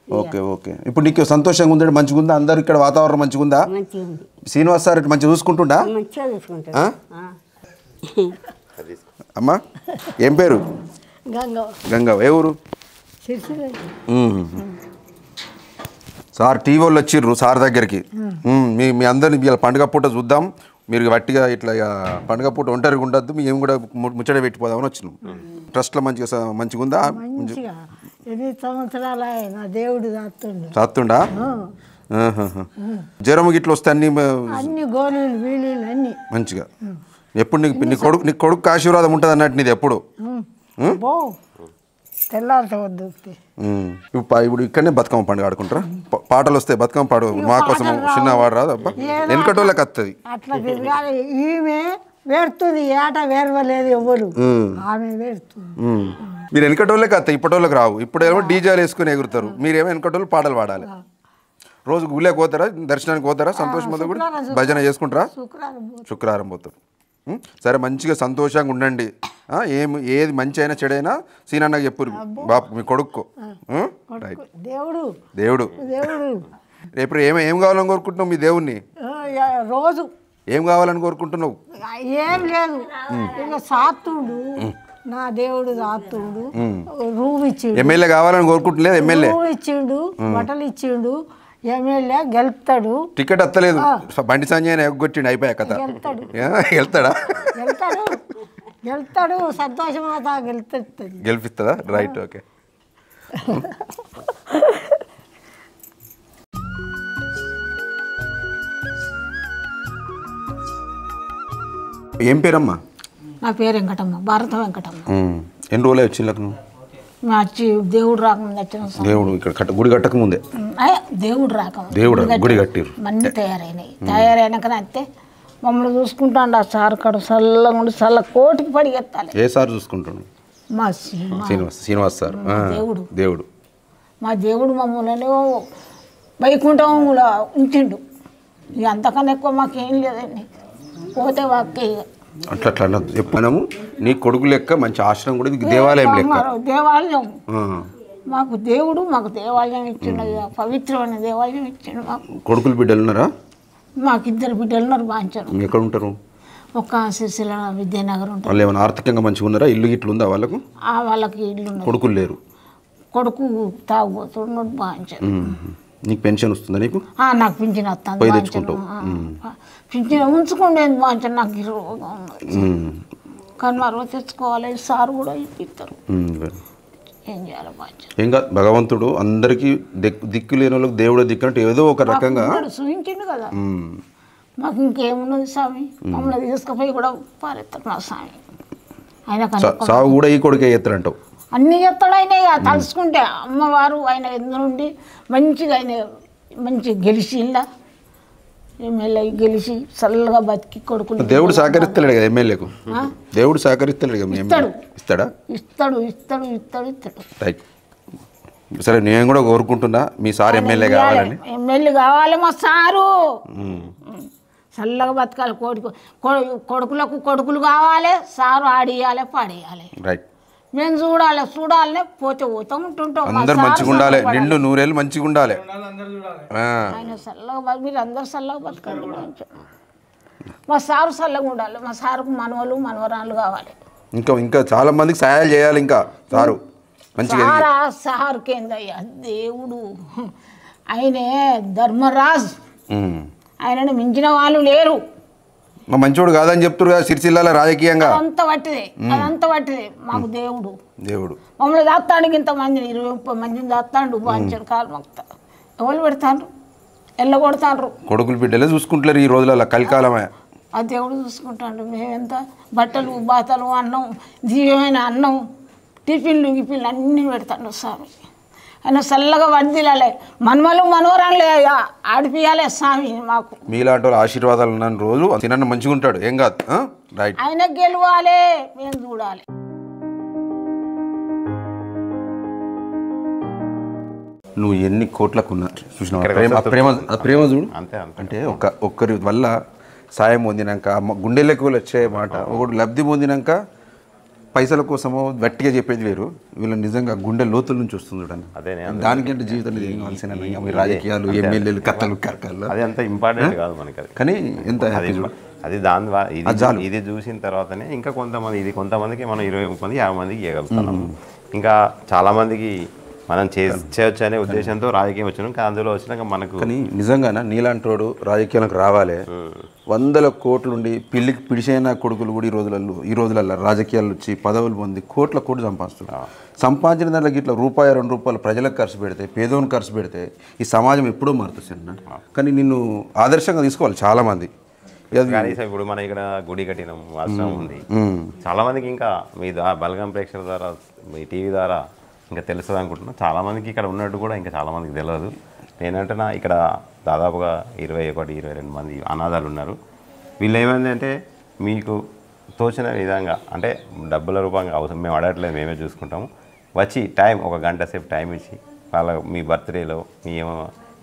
Okay okay. ఇప్పుడు నీకు సంతోషంగా ఉందా? మంచిగా ఉందా? అందరు ఇక్కడ వాతావరణం మంచిగా ఉందా? మంచిగా ఉంది. శ్రీనివాస్ సార్ మంచిగా చూసుకుంటుండా? మంచిగా చూసుకుంటా. అమ్మా ఏం పేరు? గంగవ్వ. ఏ ఊరు? సార్ టీవీ వాళ్ళు వచ్చిర్రు సార్ దగ్గరికి. మీ అందరిని ఇవాళ పండుగ పూట చూద్దాం, మీరు గట్టిగా ఇట్లా పండుగ పూట ఒంటరిగా ఉండద్దు, మేము కూడా ముచ్చట పెట్టిపోదామని వచ్చినాం. ట్రస్ట్లో మంచిగా ఉందా? ఎన్ని సంవత్సరాలు దేవుడు చాతుండా? జ్వరం గిట్ల వస్తే అన్ని గోళీలు వీలీలు అన్ని మంచిగా. ఎప్పుడు నీ కొడుకు ఆశీర్వాదం ఉంటుంది అన్నట్టు నీది ఎప్పుడు? తెల్లారితో ఇప్పుడు ఇక్కడనే బతుకమ్మ పండుగ ఆడుకుంటారా? పాటలు వస్తాయి బతుకమ్మ పాడు మా కోసం చిన్న వాడు రాదు అబ్బా, వెనకటోళ్ళకి వస్తుంది. అట్లా తిరగాలి. ఈమె వేరుతుంది, ఏట వేరవలేదు ఎవరు, ఆమె వేరుతుంది. మీరు వెనకటోళ్ళకి వస్తాయి, ఇప్పటోళ్ళకి రావు. ఇప్పుడేమో డీజేలు వేసుకుని ఎగురుతారు, మీరేమో వెనకటోళ్ళు పాటలు పాడాలి. రోజు గుళ్ళకి పోతారా? దర్శనానికి పోతారా? సంతోషం కూడా భజన చేసుకుంటారా? శుక్రవారం పోతారు. సరే మంచిగా సంతోషంగా ఉండండి. ఏది మంచి అయినా చెడైనా సీనన్నకి చెప్పురు బాపు మీ కొడుకు. దేవుడు దేవుడు రేపు ఏం కావాలని కోరుకుంటున్నావు? మీ దేవుణ్ణి రోజు ఏం కావాలని కోరుకుంటున్నావు? ఏం లేదు, ఇక సాత్తుడు నా దేవుడు సాత్తుడు. రూమ్ ఇచ్చిండు. ఎమ్మెల్యే కావాలని కోరుకుంటలేదు? ఎమ్మెల్యే రూమ్ ఇచ్చిండు, బట్టలు ఇచ్చిండు. ఎమ్మెల్యే గెలుపుతాడు. టికెట్ వస్తలేదు, బండి సంజయ్ ఎగ్గొట్టిండు, అయిపోయా కథ. వెళ్తాడా? గెలుతాడు. సంతోషమా గెలిపిస్తుందా? రైట్. ఓకే. ఏం పేరమ్మా? నా పేరు వెంకటమ్మ, భారత వెంకటమ్మ. ఎన్ని రోజులు వచ్చిండ్లకు నువ్వు? వచ్చి దేవుడు రాకముందు వచ్చిన. దేవుడు ఇక్కడ గుడి కట్టక ముందే? దేవుడు రాకముందు దేవుడు గుడి కట్టిరు. అన్నీ తయారైనాయి. తయారైనాకనే అయితే మమ్మల్ని చూసుకుంటాండు ఆ సార్ కాడు. చల్లగా ఉండి చల్ల కోటికి పడిగెత్తాలి. ఏ సార్ చూసుకుంటాడు? మా శ్రీనివాస్ సార్. దేవుడు మా దేవుడు మమ్మల్ని వైకుంఠంలో ఉంచిండు. ఇక అంతకన్నా ఎక్కువ మాకేం లేదండి. పోతే వాక్కే అట్లా అన్నది చెప్పినాము. నీ కొడుకు లెక్క మంచి ఆశ్రమం కూడా దేవాలయం లెక్క. దేవాలయం మాకు దేవుడు, మాకు దేవాలయం ఇచ్చిండు. పవిత్రమైన దేవాలయం ఇచ్చిండు మాకు. కొడుకులు బిడ్డలు ఉన్నారా? మాకు 2 బిడ్డలు ఉన్నారు. బాంచారు. ఎక్కడ ఉంటారు? ఒక సిరిసిల్ల విద్యానగర్ ఉంటారు. వాళ్ళు ఏమైనా ఆర్థికంగా మంచిగా ఉన్నారా? ఇల్లు గిట్లు ఉందా వాళ్ళకు? వాళ్ళకి ఇల్లు. కొడుకులు లేరు? కొడుకు తాగుబోతున్నాడు. బాంచారు. నీకు పెన్షన్ వస్తుందా? నీకు నాకు పింఛన్ వస్తుంది. పింఛన్ ఉంచుకోండి బాంచారు. నాకు ఇరువుగా ఉన్నది కానీ మరో తెచ్చుకోవాలి. సార్ కూడా ఇప్పిస్తారు. ఏం చేయాలి బాంచారు? ఏం కాదు, భగవంతుడు అందరికీ దిక్కు లేని వాళ్ళకి దేవుడు దిక్కునట్టు ఏదో ఒక రకంగా చూపించిండు కదా. మాకు ఇంకేమున్నది స్వామి? మమ్మల్ని తీసుకుపోయి కూడా పారెత్తాడు మా స్వామి. ఆయన సాగు కూడా ఈ కొడుకే ఎత్తాడంటావు? అన్నీ ఎత్తాడు ఆయన. తలుసుకుంటే అమ్మవారు ఆయన ఎందుండి మంచిగా ఆయన మంచి గెలిచి ఇలా ఎమ్మెల్యే గెలిచి చల్లగా బతికి కొడుకులు. దేవుడు సహకరిస్తలేడు కదా ఎమ్మెల్యేకు? దేవుడు సహకరిస్తలేడు కదా? ఇస్తాడా? ఇస్తాడు. రైట్. సరే నేను కూడా కోరుకుంటున్నా మీ సార్ ఎమ్మెల్యే కావాలని. ఎమ్మెల్యే కావాలి మా సారు. చల్లగా బతకాలి. కొడుకులకు కొడుకులు కావాలి. సారు ఆడియాలి, పాడేయాలి. రైట్. మేము చూడాలి. పోతే ఉంటుంటాం. అందరు మంచిగా ఉండాలి. నిండు 100 ఏళ్ళు మంచిగా ఉండాలి. ఆయన చల్లగా మీరు అందరు చల్లగా బతకండి. మా సారు చల్లగా ఉండాలి. మా సారుకు మనవలు మనవరాలు కావాలి. ఇంకా చాలా మందికి సహాయాలు చేయాలి. ఇంకా సారు మంచిగా సారుకేందయ్యా దేవుడు. ఆయనే ధర్మరాజ్, ఆయనను మించిన వాళ్ళు లేరు. మంచోడు కాదని చెప్తారు కదా సిరిసిల్లాలో రాజకీయంగా. అదంతా పట్టిదే మాకు దేవుడు మమ్మల్ని దాస్తాడు. ఇంతమంది 20-30 మందిని దాస్తాడు. బాంచడు కాలు మొక్తా ఎవరు పెడతాండ్రు, ఎల్లగొడతాండ్రు. కొడుకులు బిడ్డలే చూసుకుంటారు ఈ రోజులలో, కలికాలమే. ఆ దేవుడు చూసుకుంటాడు. మేమెంత బట్టలు బాతలు అన్నం, జీవమైన అన్నం, టిఫిన్లు గిఫిన్లు అన్నీ పెడతాడు స్వామి. ఆయన చల్లగా వర్దిలాలే, మనమలు మనవరాలే ఆడిపియాలే స్వామి మాకు. మీలాంటి వాళ్ళు ఆశీర్వాదాలు ఉన్న రోజు తినన్న మంచిగా ఉంటాడు, ఏం కాదు. రైట్, ఆయన గెలవాలి, మేము చూడాలి. నువ్వు ఎన్ని కోట్లకు ఉన్నా చూసినావు, ప్రేమ చూడు. అంటే ఒక్కరి వల్ల సాయం పొందినాక గుండెలకు వచ్చే మాట, ఒకటి లబ్ధి పొందినాక పైసల కోసమో గట్టిగా చెప్పేది వేరు. వీళ్ళు నిజంగా గుండె లోతుల నుంచి వస్తుంది చూడండి. దానికంటే జీవితంలో ఏం కావాల్సిన రాజకీయాలు, ఎమ్మెల్యేలు, కథలు కరకాలు అది అంత ఇంపార్టెంట్ కాదు మనకి. కానీ ఎంత అది దాని ఇది చూసిన తర్వాతనే ఇంకా కొంతమందికి మనం 20 మంది 50 మందికి ఇవ్వగలుగుతున్నాం. ఇంకా చాలామందికి మనం చేయొచ్చు అనే ఉద్దేశంతో రాజకీయం వచ్చినాం. కానీ అందులో వచ్చినాక మనకు కానీ నిజంగానే నీలాంటోడు రాజకీయాలకు రావాలి. 100 కోట్లుండి పిల్లికి పిడిచైన కొడుకులు కూడా ఈ రోజులలో రాజకీయాలు వచ్చి పదవులు పొంది కోట్లు సంపాదిస్తున్నారు. సంపాదించిన దాంట్లో ఇట్లా ₹2-2 ప్రజలకు ఖర్చు పెడితే, పేదోని ఖర్చు పెడితే ఈ సమాజం ఎప్పుడూ మారుతుంది. కానీ నిన్ను ఆదర్శంగా తీసుకోవాలి చాలామంది. కనీసం ఇప్పుడు మన ఇక్కడ గుడి కట్టిన అవసరం ఉంది. చాలా మందికి ఇంకా మీ బలగం ప్రేక్షకుల ద్వారా, మీ టీవీ ద్వారా ఇంకా తెలుస్తుంది అనుకుంటున్నాను. చాలామందికి ఇక్కడ ఉన్నట్టు కూడా ఇంకా చాలామందికి తెలియదు. నేనంటున్నా ఇక్కడ దాదాపుగా 21-22 మంది అనాథాలు ఉన్నారు. వీళ్ళు ఏమైందంటే మీకు తోచిన విధంగా, అంటే డబ్బుల రూపంగా అవసరం మేము అడగట్లేదు, మేమే చూసుకుంటాము. వచ్చి ఒక గంట సేపు టైం ఇచ్చి మీ బర్త్డేలో మీ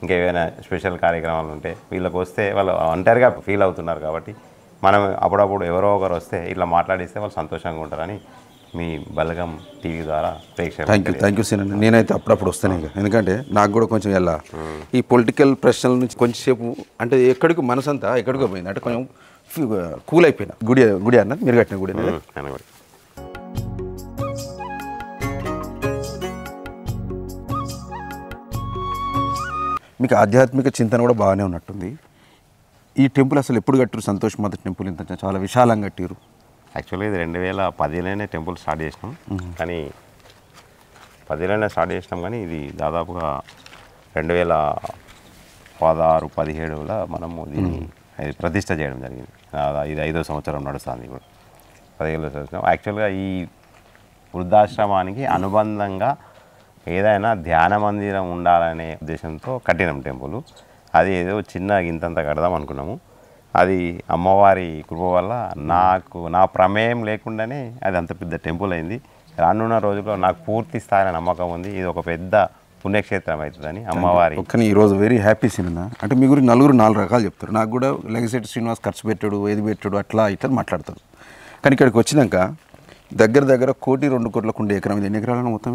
ఇంకేమైనా స్పెషల్ కార్యక్రమాలు ఉంటే వీళ్ళకి వస్తే వాళ్ళు ఒంటరిగా ఫీల్ అవుతున్నారు. కాబట్టి మనం అప్పుడప్పుడు ఎవరో ఒకరు వస్తే ఇట్లా మాట్లాడిస్తే వాళ్ళు సంతోషంగా ఉంటారని మీ బలగం టీవీ ద్వారా ప్రేక్షకులు. థ్యాంక్ యూ సీనన్న. నేనైతే అప్పుడప్పుడు వస్తాను ఇంకా, ఎందుకంటే నాకు కూడా కొంచెం ఎలా ఈ పొలిటికల్ ప్రశ్నల నుంచి కొంచెంసేపు అంటే ఎక్కడికి మనసంతా ఎక్కడికో పోయింది, అంటే కొంచెం కూల్ అయిపోయినా. గుడి అన్న మీరు కట్టిన గుడి అన్నది. మీకు ఆధ్యాత్మిక చింతన కూడా బాగానే ఉన్నట్టుంది. ఈ టెంపుల్ అసలు ఎప్పుడు కట్టారు? సంతోష్ మాత టెంపుల్ ఇంత చాలా విశాలంగా కట్టారు. యాక్చువల్గా ఇది 2010లోనే టెంపుల్ స్టార్ట్ చేసినాం. కానీ 10లోనే స్టార్ట్ చేసినాం, కానీ ఇది దాదాపుగా 2016-17లో మనము దీన్ని ప్రతిష్ట చేయడం జరిగింది. ఇది 5వ సంవత్సరం నడుస్తుంది. ఇప్పుడు 15వ సంవత్సరం. యాక్చువల్గా ఈ వృద్ధాశ్రమానికి అనుబంధంగా ఏదైనా ధ్యాన మందిరం ఉండాలనే ఉద్దేశంతో కట్టినాం టెంపుల్. అది ఏదో చిన్న ఇంతంత కడదాం అనుకున్నాము. అది అమ్మవారి కృప వల్ల నా ప్రమేయం లేకుండానే అది అంత పెద్ద టెంపుల్ అయింది. రానున్న రోజుల్లో నాకు పూర్తి స్థాయిలో నమ్మకం ఉంది ఇది ఒక పెద్ద పుణ్యక్షేత్రం అవుతుందని అమ్మవారి. కానీ ఈరోజు వెరీ హ్యాపీ సినిమా. అంటే మీ గురించి నలుగురు 4 రకాలు చెప్తారు. నాకు కూడా లెగిశెట్టి శ్రీనివాస్ ఖర్చు పెట్టాడు, ఏది పెట్టాడు, అట్లా ఇట్లా మాట్లాడతారు. కానీ ఇక్కడికి వచ్చినాక దగ్గర 1 కోటి 2 కోట్లకు ఉండే ఎకరం. ఇది ఎన్ని ఎకరాలను మొత్తం?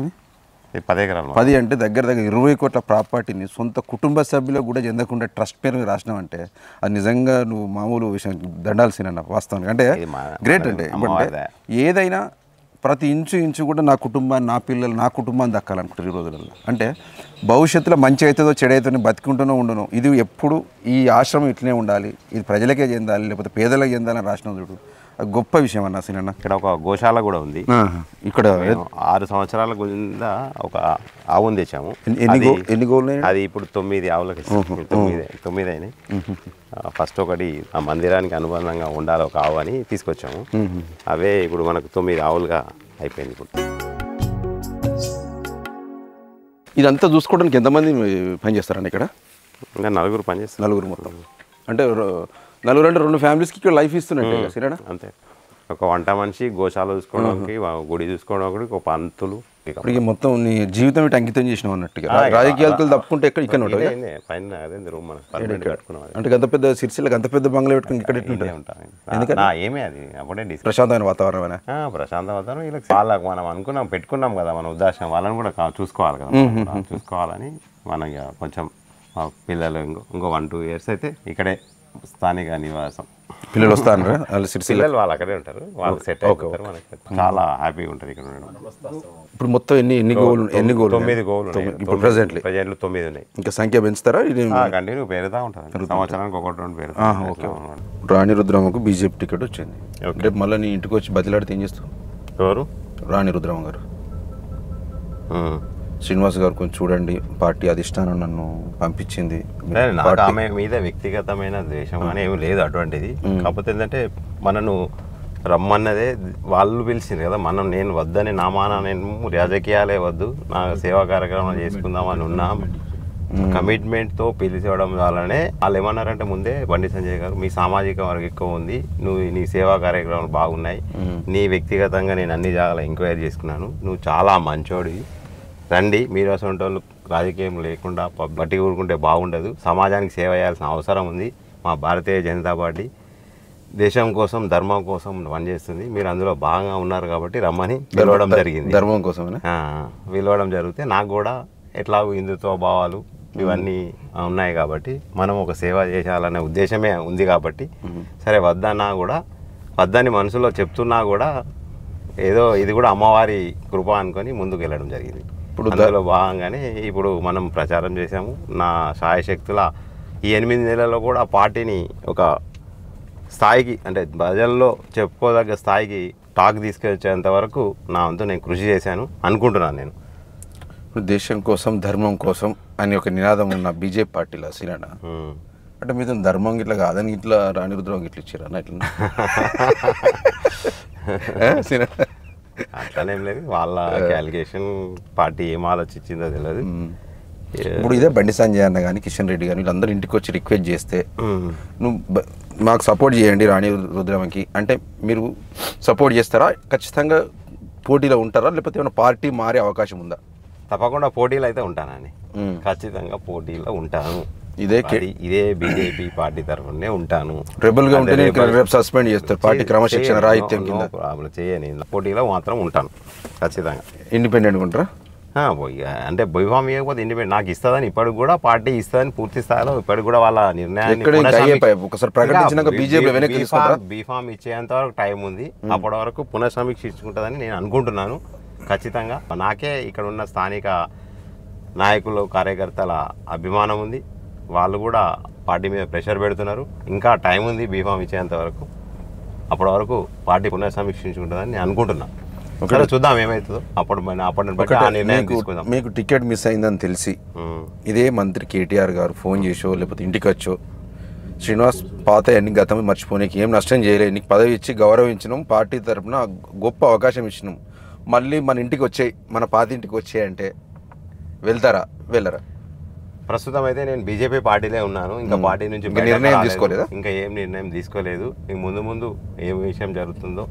ఇది 10 ఎకరాలు. 10 అంటే దగ్గర 20 కోట్ల ప్రాపర్టీని సొంత కుటుంబ సభ్యులకు కూడా చెందకుండా ట్రస్ట్ పేరు రాసినావంటే అది నిజంగా నువ్వు మామూలు విషయం దండాల్సిన వాస్తవానికి. అంటే గ్రేట్. అంటే ఇప్పుడు ఏదైనా ప్రతి ఇంచు కూడా నా కుటుంబాన్ని, నా పిల్లలు, నా కుటుంబాన్ని దక్కాలనుకుంటారు ఈ రోజులలో. అంటే భవిష్యత్తులో మంచి అవుతుందో చెడు అవుతుందో బతికుంటూనో ఉండను, ఇది ఎప్పుడు ఈ ఆశ్రమం ఇట్లనే ఉండాలి, ఇది ప్రజలకే చెందాలి లేకపోతే పేదలకు చెందాలని రాసిన చూడు, గొప్ప విషయం అన్న సినన్న. ఇక్కడ ఒక గోశాల కూడా ఉంది. ఇక్కడ 6 సంవత్సరాల కింద ఒక ఆవును తెచ్చాము. ఎన్ని గోవులు? అది ఇప్పుడు 9 ఆవులకి 9 అయినాయి. ఫస్ట్ ఒకటి ఆ మందిరానికి అనుబంధంగా ఉండాలి ఒక ఆవు అని తీసుకొచ్చాము. అవే ఇప్పుడు మనకు 9 ఆవులుగా అయిపోయింది. ఇప్పుడు ఇదంతా చూసుకోవడానికి ఎంతమంది పనిచేస్తారండి ఇక్కడ? ఇంకా 4 పనిచేస్తారు. 4 మొత్తం. అంటే 4 అంటే 2 ఫ్యామిలీస్కి ఇక్కడ లైఫ్ ఇస్తున్నట్టే సిరడా? అంతే. ఒక వంట మనిషి, గోశాల చూసుకోవడానికి, గుడి చూసుకోవడానికి, ఒక పంతులు. ఇప్పటికి మొత్తం నీ జీవితం ఇటు అంకితం చేసినావు అన్నట్టుగా. రాజకీయాలతో తప్పుకుంటే ఇక్కడ రూమ్ కట్టుకున్నాం. అంటే గంత పెద్ద సిరిసిల్లకు అంత పెద్ద బంగ్లా పెట్టుకుని ఇక్కడ ఏమే అది అప్పుడే ప్రశాంతమైన వాతావరణం. ప్రశాంత వాతావరణం. వీళ్ళకి వాళ్ళకి మనం అనుకున్నాం, పెట్టుకున్నాం కదా మన ఉద్దేశం, వాళ్ళని కూడా చూసుకోవాలి కదా. చూసుకోవాలని మనం కొంచెం పిల్లలు ఇంకో 1-2 years అయితే ఇక్కడే స్థానిక నివాసం. పిల్లలు వస్తాను వాళ్ళు సిరిసిల్ల. పిల్లలు వాళ్ళు అక్కడే ఉంటారు, వాళ్ళు సెట్ అయిపోతారు. మనకి చాలా హ్యాపీగా ఉంటుంది ఇక్కడ ఉండడం. ఇప్పుడు మొత్తం ఎన్ని గోవులు 9 గోవులు ఇప్పుడు ప్రెసెంట్లు 9 ఉన్నాయి. ఇంకా సంఖ్య పెంచుతారా? ఇది కంటిన్యూ పెరుగుతూ ఉంటుంది, సంవత్సరానికి 1-2 పెరుగుతా. రాణి రుద్రమ్మకు బీజేపీ టికెట్ వచ్చింది. రేపు మళ్ళీ నీ ఇంటికి వచ్చి బదిలాడితే ఏం చేస్తావు? ఎవరు? రాణి రుద్రమ్మ గారు. శ్రీనివాస్ గారు కొంచెం చూడండి, పార్టీ అధిష్టానం నన్ను పంపించింది. నాకు ఆమె మీద వ్యక్తిగతమైన ద్వేషం అని ఏమి లేదు అటువంటిది. కాకపోతే ఏంటంటే మనను రమ్మన్నదే వాళ్ళు పిలిచింది కదా, నేను వద్దని నేను రాజకీయాలే వద్దు, నా సేవా కార్యక్రమాలు చేసుకుందామని ఉన్నాం కమిట్మెంట్తో పిలిచడం వల్లనే వాళ్ళు ఏమన్నారంటే ముందే బండి సంజయ్ గారు మీ సామాజిక వర్గం ఎక్కువ ఉంది, నీ సేవా కార్యక్రమాలు బాగున్నాయి, నీ వ్యక్తిగతంగా నేను అన్ని జాగాలో ఎంక్వైరీ చేసుకున్నాను, నువ్వు చాలా మంచోడివి, రండి మీరు అసలు వాళ్ళు రాజకీయం లేకుండా బట్టి కూరుకుంటే బాగుండదు, సమాజానికి సేవ చేయాల్సిన అవసరం ఉంది, మా భారతీయ జనతా పార్టీ దేశం కోసం ధర్మం కోసం పనిచేస్తుంది, మీరు అందులో బాగా ఉన్నారు కాబట్టి రమ్మని పిలవడం జరిగింది. ధర్మం కోసం పిలవడం జరిగితే నాకు కూడా ఎట్లాగో హిందుత్వ భావాలు ఇవన్నీ ఉన్నాయి కాబట్టి మనం ఒక సేవ చేయాలనే ఉద్దేశమే ఉంది కాబట్టి సరే వద్దని మనసులో చెప్తున్నా కూడా ఏదో ఇది కూడా అమ్మవారి కృప అనుకొని ముందుకు వెళ్ళడం జరిగింది. ఇప్పుడు అందులో భాగంగానే ఇప్పుడు మనం ప్రచారం చేసాము. నా శాయశక్తుల ఈ 8 నెలల్లో కూడా పార్టీని ఒక స్థాయికి అంటే ప్రజల్లో చెప్పుకోదగ్గ స్థాయికి టాక్ తీసుకొచ్చేంత వరకు నా వంతు నేను కృషి చేశాను అనుకుంటున్నాను. నేను ఇప్పుడు దేశం కోసం ధర్మం కోసం అని ఒక నినాదం ఉన్న బీజేపీ పార్టీలో సిరణ అంటే మీద ధర్మం ఇట్లా కాదని ఇట్లా రాణి రుద్రం ఇట్లా ఇచ్చారు అన్న ఇట్లా అట్లానేం లేదు, వాళ్ళ క్యాలిక్యులేషన్ పార్టీ ఏం ఆలోచించిందో తెలియదు. ఇప్పుడు ఇదే బండి సంజయ్ అన్న కానీ కిషన్ రెడ్డి కానీ వీళ్ళందరూ ఇంటికి వచ్చి రిక్వెస్ట్ చేస్తే నువ్వు మాకు సపోర్ట్ చేయండి రాణి రుద్రమకి అంటే మీరు సపోర్ట్ చేస్తారా? ఖచ్చితంగా పోటీలో ఉంటారా లేకపోతే ఏమైనా పార్టీ మారే అవకాశం ఉందా? తప్పకుండా పోటీలో అయితే ఉంటానండి, ఖచ్చితంగా పోటీలో ఉంటాను. ఇదే బీజేపీ పార్టీ తరఫునే ఉంటాను. రెబల్ గా ఉంటే రేపు సస్పెండ్ చేస్తారు, పార్టీ క్రమశిక్షణ రాహిత్యం కింద చేయని పోటీలో మాత్రం ఉంటాను ఖచ్చితంగా. ఇండిపెండెంట్గా ఉంటారా? అంటే బైఫామ్ ఇవ్వకపోతే ఇండిపెండెంట్ నాకు ఇస్తుందని ఇప్పటికి కూడా పార్టీ ఇస్తుందని పూర్తి స్థాయిలో ఇప్పటికి కూడా వాళ్ళ నిర్ణయాన్ని బీఫామ్ ఇచ్చేంత వరకు టైం ఉంది, అప్పటి వరకు పునఃసమీక్షించుకుంటుందని నేను అనుకుంటున్నాను. ఖచ్చితంగా నాకే ఇక్కడ ఉన్న స్థానిక నాయకులు కార్యకర్తల అభిమానం ఉంది, వాళ్ళు కూడా పార్టీ మీద ప్రెషర్ పెడుతున్నారు. ఇంకా టైం ఉంది బీఫామ్ ఇచ్చేంత వరకు, అప్పటి వరకు పార్టీ పునఃసమీక్షించుకుంటుందని నేను అనుకుంటున్నాను. ఒకసారి చూద్దాం ఏమవుతుందో, మీకు టికెట్ మిస్ అయిందని తెలిసి ఇదే మంత్రి కేటీఆర్ గారు ఫోన్ చేసో లేకపోతే ఇంటికి వచ్చో శ్రీనివాస్ పాత అన్ని గతం మర్చిపోనీకి ఏం నష్టం చేయలేదు, నీకు పదవి ఇచ్చి గౌరవించినాం, పార్టీ తరఫున గొప్ప అవకాశం ఇచ్చినాం, మళ్ళీ మన ఇంటికి వచ్చాయి మన పాత ఇంటికి వచ్చాయి అంటే వెళ్తారా వెళ్ళరా? ప్రస్తుతం అయితే నేను బీజేపీ పార్టీలే ఉన్నాను, ఇంకా పార్టీ నుంచి నిర్ణయం తీసుకోలేదా? ఇంకా ఏం నిర్ణయం తీసుకోలేదు. ముందు ఏం విషయం జరుగుతుందో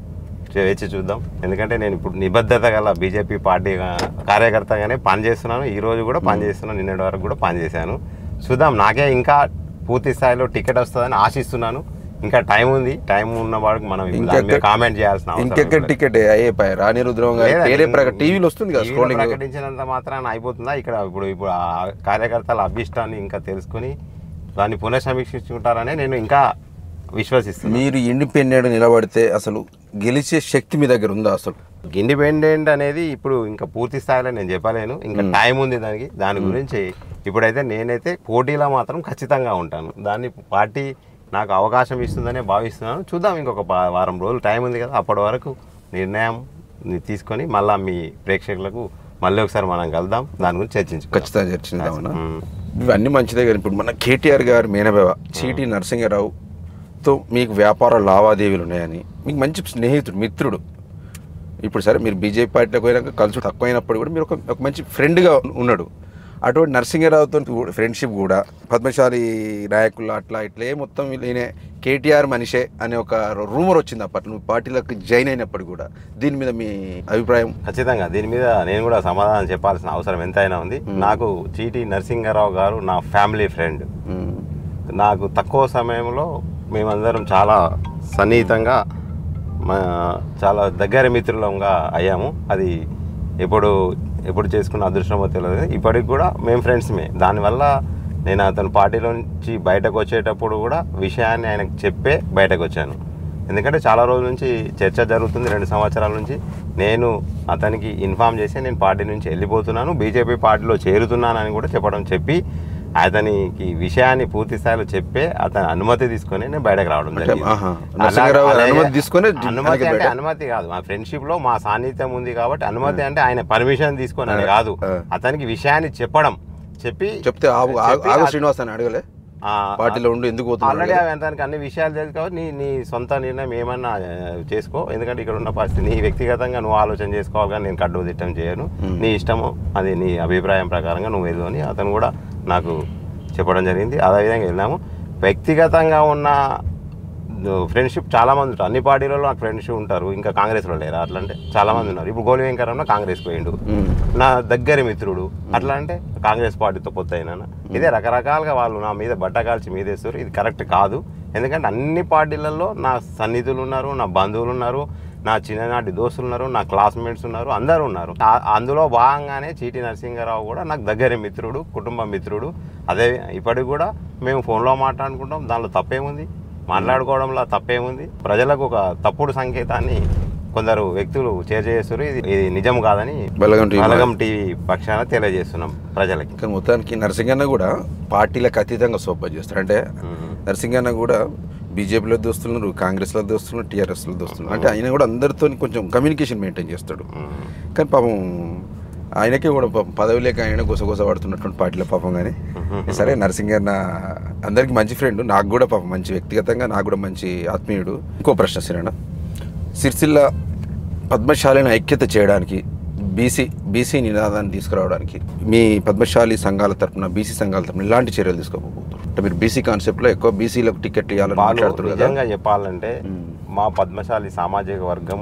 వేచి చూద్దాం. ఎందుకంటే నేను ఇప్పుడు నిబద్ధత గల బీజేపీ పార్టీ కార్యకర్తగానే పనిచేస్తున్నాను, ఈరోజు కూడా పనిచేస్తున్నాను, నిన్నటి వరకు కూడా పనిచేశాను. చూద్దాం, నాకే ఇంకా పూర్తి స్థాయిలో టికెట్ వస్తుందని ఆశిస్తున్నాను. ఇంకా టైం ఉంది, టైం ఉన్న వాడికి మనం కామెంట్ చేయాల్సిన ఇంకెక్కడ టికెట్ రాణి రుద్రం టీవీలో వస్తుంది కదా, ప్రకటించినంత మాత్రాన అయిపోతుందా? ఇక్కడ ఇప్పుడు కార్యకర్తల అభిష్టాన్ని ఇంకా తెలుసుకొని దాన్ని పునఃసమీక్షించుకుంటారనే నేను ఇంకా విశ్వసిస్తున్నాను. మీరు ఇండిపెండెంట్ నిలబడితే అసలు గెలిచే శక్తి మీ దగ్గర ఉందా? అసలు ఇండిపెండెంట్ అనేది ఇప్పుడు ఇంకా పూర్తి స్థాయిలో నేను చెప్పలేను, ఇంకా టైం ఉంది దాని గురించి. ఇప్పుడైతే నేనైతే పోటీలో మాత్రం ఖచ్చితంగా ఉంటాను, దాన్ని పార్టీ నాకు అవకాశం ఇస్తుందనే భావిస్తున్నాను. చూద్దాం, ఇంకొక వారం రోజులు టైం ఉంది కదా, అప్పటి వరకు నిర్ణయం తీసుకొని మళ్ళీ మీ ప్రేక్షకులకు మళ్ళీ ఒకసారి మనం కలుద్దాం, దాని గురించి ఖచ్చితంగా చర్చించుదామన్నా. ఇవన్నీ మంచిదే కానీ ఇప్పుడు మన కేటీఆర్ గారు మేనబావ చీటీ నరసింహారావుతో మీకు వ్యాపార లావాదేవీలు ఉన్నాయని, మీకు మంచి స్నేహితుడు మిత్రుడు, ఇప్పుడు సరే మీరు బీజేపీ పార్టీలోకి పోయినాక కలిసి తక్కువైనప్పుడు కూడా మీరు ఒక మంచి ఫ్రెండ్గా ఉన్నాడు. అటువంటి నరసింహారావుతో ఫ్రెండ్షిప్ కూడా పద్మశాలి నాయకులు అట్లా ఇట్లా మొత్తం ఈయన కేటీఆర్ మనిషే అనే ఒక రూమర్ వచ్చింది అప్పట్లో నువ్వు పార్టీలకు జాయిన్ అయినప్పుడు కూడా. దీని మీద మీ అభిప్రాయం? ఖచ్చితంగా దీని మీద నేను కూడా సమాధానం చెప్పాల్సిన అవసరం ఎంతైనా ఉంది. నాకు చీటీ నరసింహారావు గారు నా ఫ్యామిలీ ఫ్రెండ్. నాకు తక్కువ సమయంలో మేమందరం చాలా సన్నిహితంగా చాలా దగ్గర మిత్రులంగా అయ్యాము. అది ఎప్పుడు చేసుకున్న అదృష్టమో తెలియదు, ఇప్పటికి కూడా మేము ఫ్రెండ్స్మే. దానివల్ల నేను అతని పార్టీలో నుంచి బయటకు వచ్చేటప్పుడు కూడా విషయాన్ని ఆయనకు చెప్పే బయటకు వచ్చాను. ఎందుకంటే చాలా రోజుల నుంచి చర్చ జరుగుతుంది, 2 సంవత్సరాల నుంచి. నేను అతనికి ఇన్ఫామ్ చేసి నేను పార్టీ నుంచి వెళ్ళిపోతున్నాను, బీజేపీ పార్టీలో చేరుతున్నానని కూడా చెప్పి అతనికి విషయాన్ని పూర్తి స్థాయిలో చెప్పే అతని అనుమతి తీసుకొని నేను బయటకు రావడం జరిగింది. అనుమతి అంటే అనుమతి కాదు, మా ఫ్రెండ్షిప్ లో మా సాన్నిధ్యం ఉంది కాబట్టి అనుమతి అంటే ఆయన పర్మిషన్ తీసుకొని అని కాదు, అతనికి విషయాన్ని చెప్తే శ్రీనివాస్ అని అడగలే పార్టీలో ఉండి ఎందుకు ఆల్రెడీ అతనికి అన్ని విషయాలు తెలుసు కాబట్టి నీ సొంత నిర్ణయం ఏమన్నా చేసుకో, ఎందుకంటే ఇక్కడ ఉన్న పరిస్థితి నీ వ్యక్తిగతంగా నువ్వు ఆలోచన చేసుకోవాలి కానీ నేను కడ్డు తిట్టం చేయను, నీ ఇష్టము, అది నీ అభిప్రాయం ప్రకారంగా నువ్వు వెళ్ళు అని అతను కూడా నాకు చెప్పడం జరిగింది. అదేవిధంగా వెళ్ళాము. వ్యక్తిగతంగా ఉన్న ఫ్రెండ్షిప్ చాలామంది ఉంటారు, అన్ని పార్టీలలో నాకు ఫ్రెండ్షిప్ ఉంటారు, ఇంకా కాంగ్రెస్లో లేరా అట్లా అంటే చాలామంది ఉన్నారు. ఇప్పుడు గోలి వెంకరన్న కాంగ్రెస్ పోయిండు, నా దగ్గరి మిత్రుడు, అట్లా అంటే కాంగ్రెస్ పార్టీతో పొత్తు అయినా. ఇదే రకరకాలుగా వాళ్ళు నా మీద బట్టకాల్చి మీదేస్తారు, ఇది కరెక్ట్ కాదు. ఎందుకంటే అన్ని పార్టీలలో నా సన్నిధులు ఉన్నారు, నా బంధువులు ఉన్నారు, నా చిన్ననాటి దోస్తులు ఉన్నారు, నా క్లాస్మేట్స్ ఉన్నారు, అందరూ ఉన్నారు. అందులో భాగంగానే చీటి నరసింహారావు కూడా నాకు దగ్గర మిత్రుడు, కుటుంబ మిత్రుడు. అదే ఇప్పటికి కూడా మేము ఫోన్లో మాట్లాడుకుంటాం, దానిలో తప్పేముంది, మాట్లాడుకోవడంలో తప్పేముంది. ప్రజలకు ఒక తప్పుడు సంకేతాన్ని కొందరు వ్యక్తులు చేస్తారు, ఇది నిజం కాదని బలగం టీవీ పక్షాన తెలియజేస్తున్నాం ప్రజలకి. కానీ మొత్తానికి నరసింహన్న కూడా పార్టీలకు అతీతంగా సోపా చేస్తారు. అంటే నరసింహన్న కూడా బీజేపీలో దోస్తున్నారు, కాంగ్రెస్లో దోస్తున్నారు, టీఆర్ఎస్లో దోస్తున్నారు. అంటే ఆయన కూడా అందరితో కొంచెం కమ్యూనికేషన్ మెయింటైన్ చేస్తాడు. కానీ పాపం ఆయనకే కూడా పదవి లేక ఆయన గుసగుస పడుతున్నటువంటి పార్టీలో పాపం. కానీ సరే, నరసింహన్న అందరికీ మంచి ఫ్రెండ్, నాకు కూడా పాపం మంచి వ్యక్తిగతంగా నాకు కూడా మంచి ఆత్మీయుడు. ఇంకో ప్రశ్న శ్రీరణ, సిరిసిల్ల పద్మశాలిని ఐక్యత చేయడానికి, బీసీ నినాదాన్ని తీసుకురావడానికి మీ పద్మశాలి సంఘాల తరఫున, బీసీ సంఘాల తరఫున ఇలాంటి చర్యలు తీసుకోబోతున్నారు? అంటే మీరు బీసీ కాన్సెప్ట్లో ఎక్కువ బీసీలకు టికెట్ ఇవ్వాలని మాట్లాడుతున్నారు. నిజంగా చెప్పాలంటే మా పద్మశాలి సామాజిక వర్గం,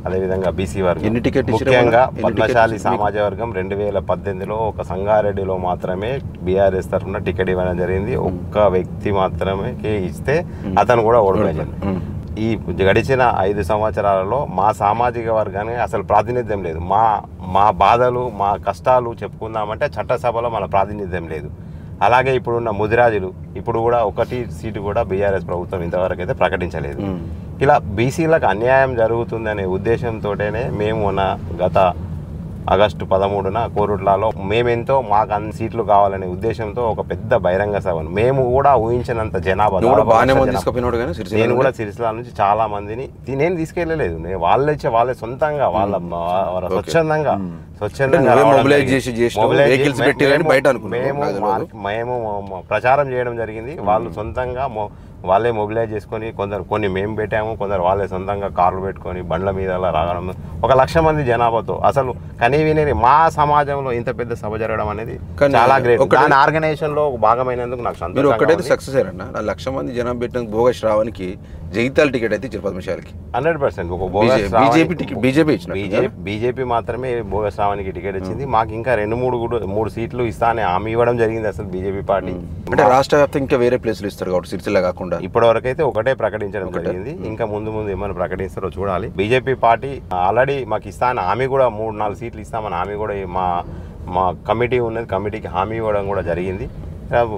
అదేవిధంగా బీసీ వర్గం, ముఖ్యంగా పద్మశాలి సామాజిక వర్గం 2018లో ఒక సంగారెడ్డిలో మాత్రమే బీఆర్ఎస్ తరఫున టికెట్ ఇవ్వడం జరిగింది. ఒక్క వ్యక్తి మాత్రమే ఇస్తే అతను కూడా ఓడిపోయాడు. ఈ గడిచిన 5 సంవత్సరాలలో మా సామాజిక వర్గానికి అసలు ప్రాతినిధ్యం లేదు. మా బాధలు, మా కష్టాలు చెప్పుకుందామంటే చట్టసభలో మన ప్రాతినిధ్యం లేదు. అలాగే ఇప్పుడున్న ముదిరాజులు ఇప్పుడు కూడా 1 సీటు కూడా బీఆర్ఎస్ ప్రభుత్వం ఇంతవరకు అయితే ప్రకటించలేదు. ఇలా బీసీలకు అన్యాయం జరుగుతుందనే ఉద్దేశంతోనే మేము గత ఆగస్టు 13న కోరుట్లలో మేమెంతో మాకు అన్ని సీట్లు కావాలనే ఉద్దేశంతో ఒక పెద్ద బహిరంగ సభను, మేము కూడా ఊహించినంత జనాభా, నేను కూడా సిరిసిల్ల నుంచి చాలా మందిని నేను తీసుకెళ్ళలేదు, వాళ్ళే సొంతంగా స్వచ్ఛందంగా మేము ప్రచారం చేయడం జరిగింది. వాళ్ళు సొంతంగా వాళ్ళే మొబిలైజ్ చేసుకొని, కొన్ని మేము పెట్టాము, కొందరు వాళ్ళే సొంతంగా కార్లు పెట్టుకొని బండ్ల మీద అలా రావడం, 1,00,000 మంది జనాభాతో అసలు కనీవిని మా సమాజంలో ఇంత పెద్ద సభ జరగడం అనేది చాలా గ్రేట్. దాని ఆర్గనైజేషన్ లో భాగమైనందుకు నాకు సంతోషం. ఒకటైతే సక్సెస్ అయ్యారన్న, 1,00,000 మంది జనాభా పెట్టిన భోగ శ్రావణికి జగిత్యాల టికెట్ అయితే ఇచ్చారు పద్మశాలికి 100%. బీజేపీ మాత్రమే భోగ శ్రావణికి టికెట్ ఇచ్చింది. మాకు ఇంకా 2-3 సీట్లు ఇస్తా అని హామీ ఇవ్వడం జరిగింది అసలు బీజేపీ పార్టీ. అంటే రాష్ట్ర వ్యాప్తంగా ఇంకా వేరే ప్లేసులు ఇస్తారు కాబట్టి సిరిసిల్ల కాకుండా ఇప్పటి వరకు అయితే ఒకటే ప్రకటించడం జరిగింది. ఇంకా ముందు ఏమైనా ప్రకటిస్తారో చూడాలి. బీజేపీ పార్టీ ఆల్రెడీ మాకు ఇస్తాను హామీ కూడా 3-4 సీట్లు ఇస్తామని హామీ కూడా మా కమిటీ ఉన్నది, కమిటీకి హామీ ఇవ్వడం కూడా జరిగింది.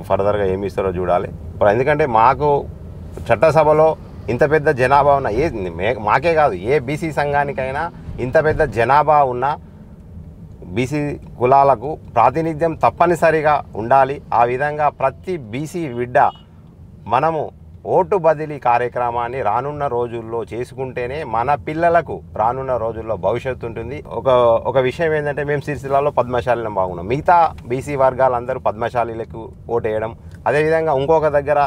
ఫర్దర్గా ఏమి ఇస్తారో చూడాలి. ఎందుకంటే మాకు చట్టసభలో ఇంత పెద్ద జనాభా ఉన్న మాకే కాదు ఏ బీసీ సంఘానికైనా ఇంత పెద్ద జనాభా ఉన్న బీసీ కులాలకు ప్రాతినిధ్యం తప్పనిసరిగా ఉండాలి. ఆ విధంగా ప్రతి బీసీ బిడ్డ మనము ఓటు బదిలీ కార్యక్రమాన్ని రానున్న రోజుల్లో చేసుకుంటేనే మన పిల్లలకు రానున్న రోజుల్లో భవిష్యత్తు ఉంటుంది. ఒక విషయం ఏంటంటే మేము సిరిసిల్లలో పద్మశాలిలో బాగున్నాం, మిగతా బీసీ వర్గాలందరూ పద్మశాలిలకు ఓటు వేయడం, అదేవిధంగా ఇంకొక దగ్గర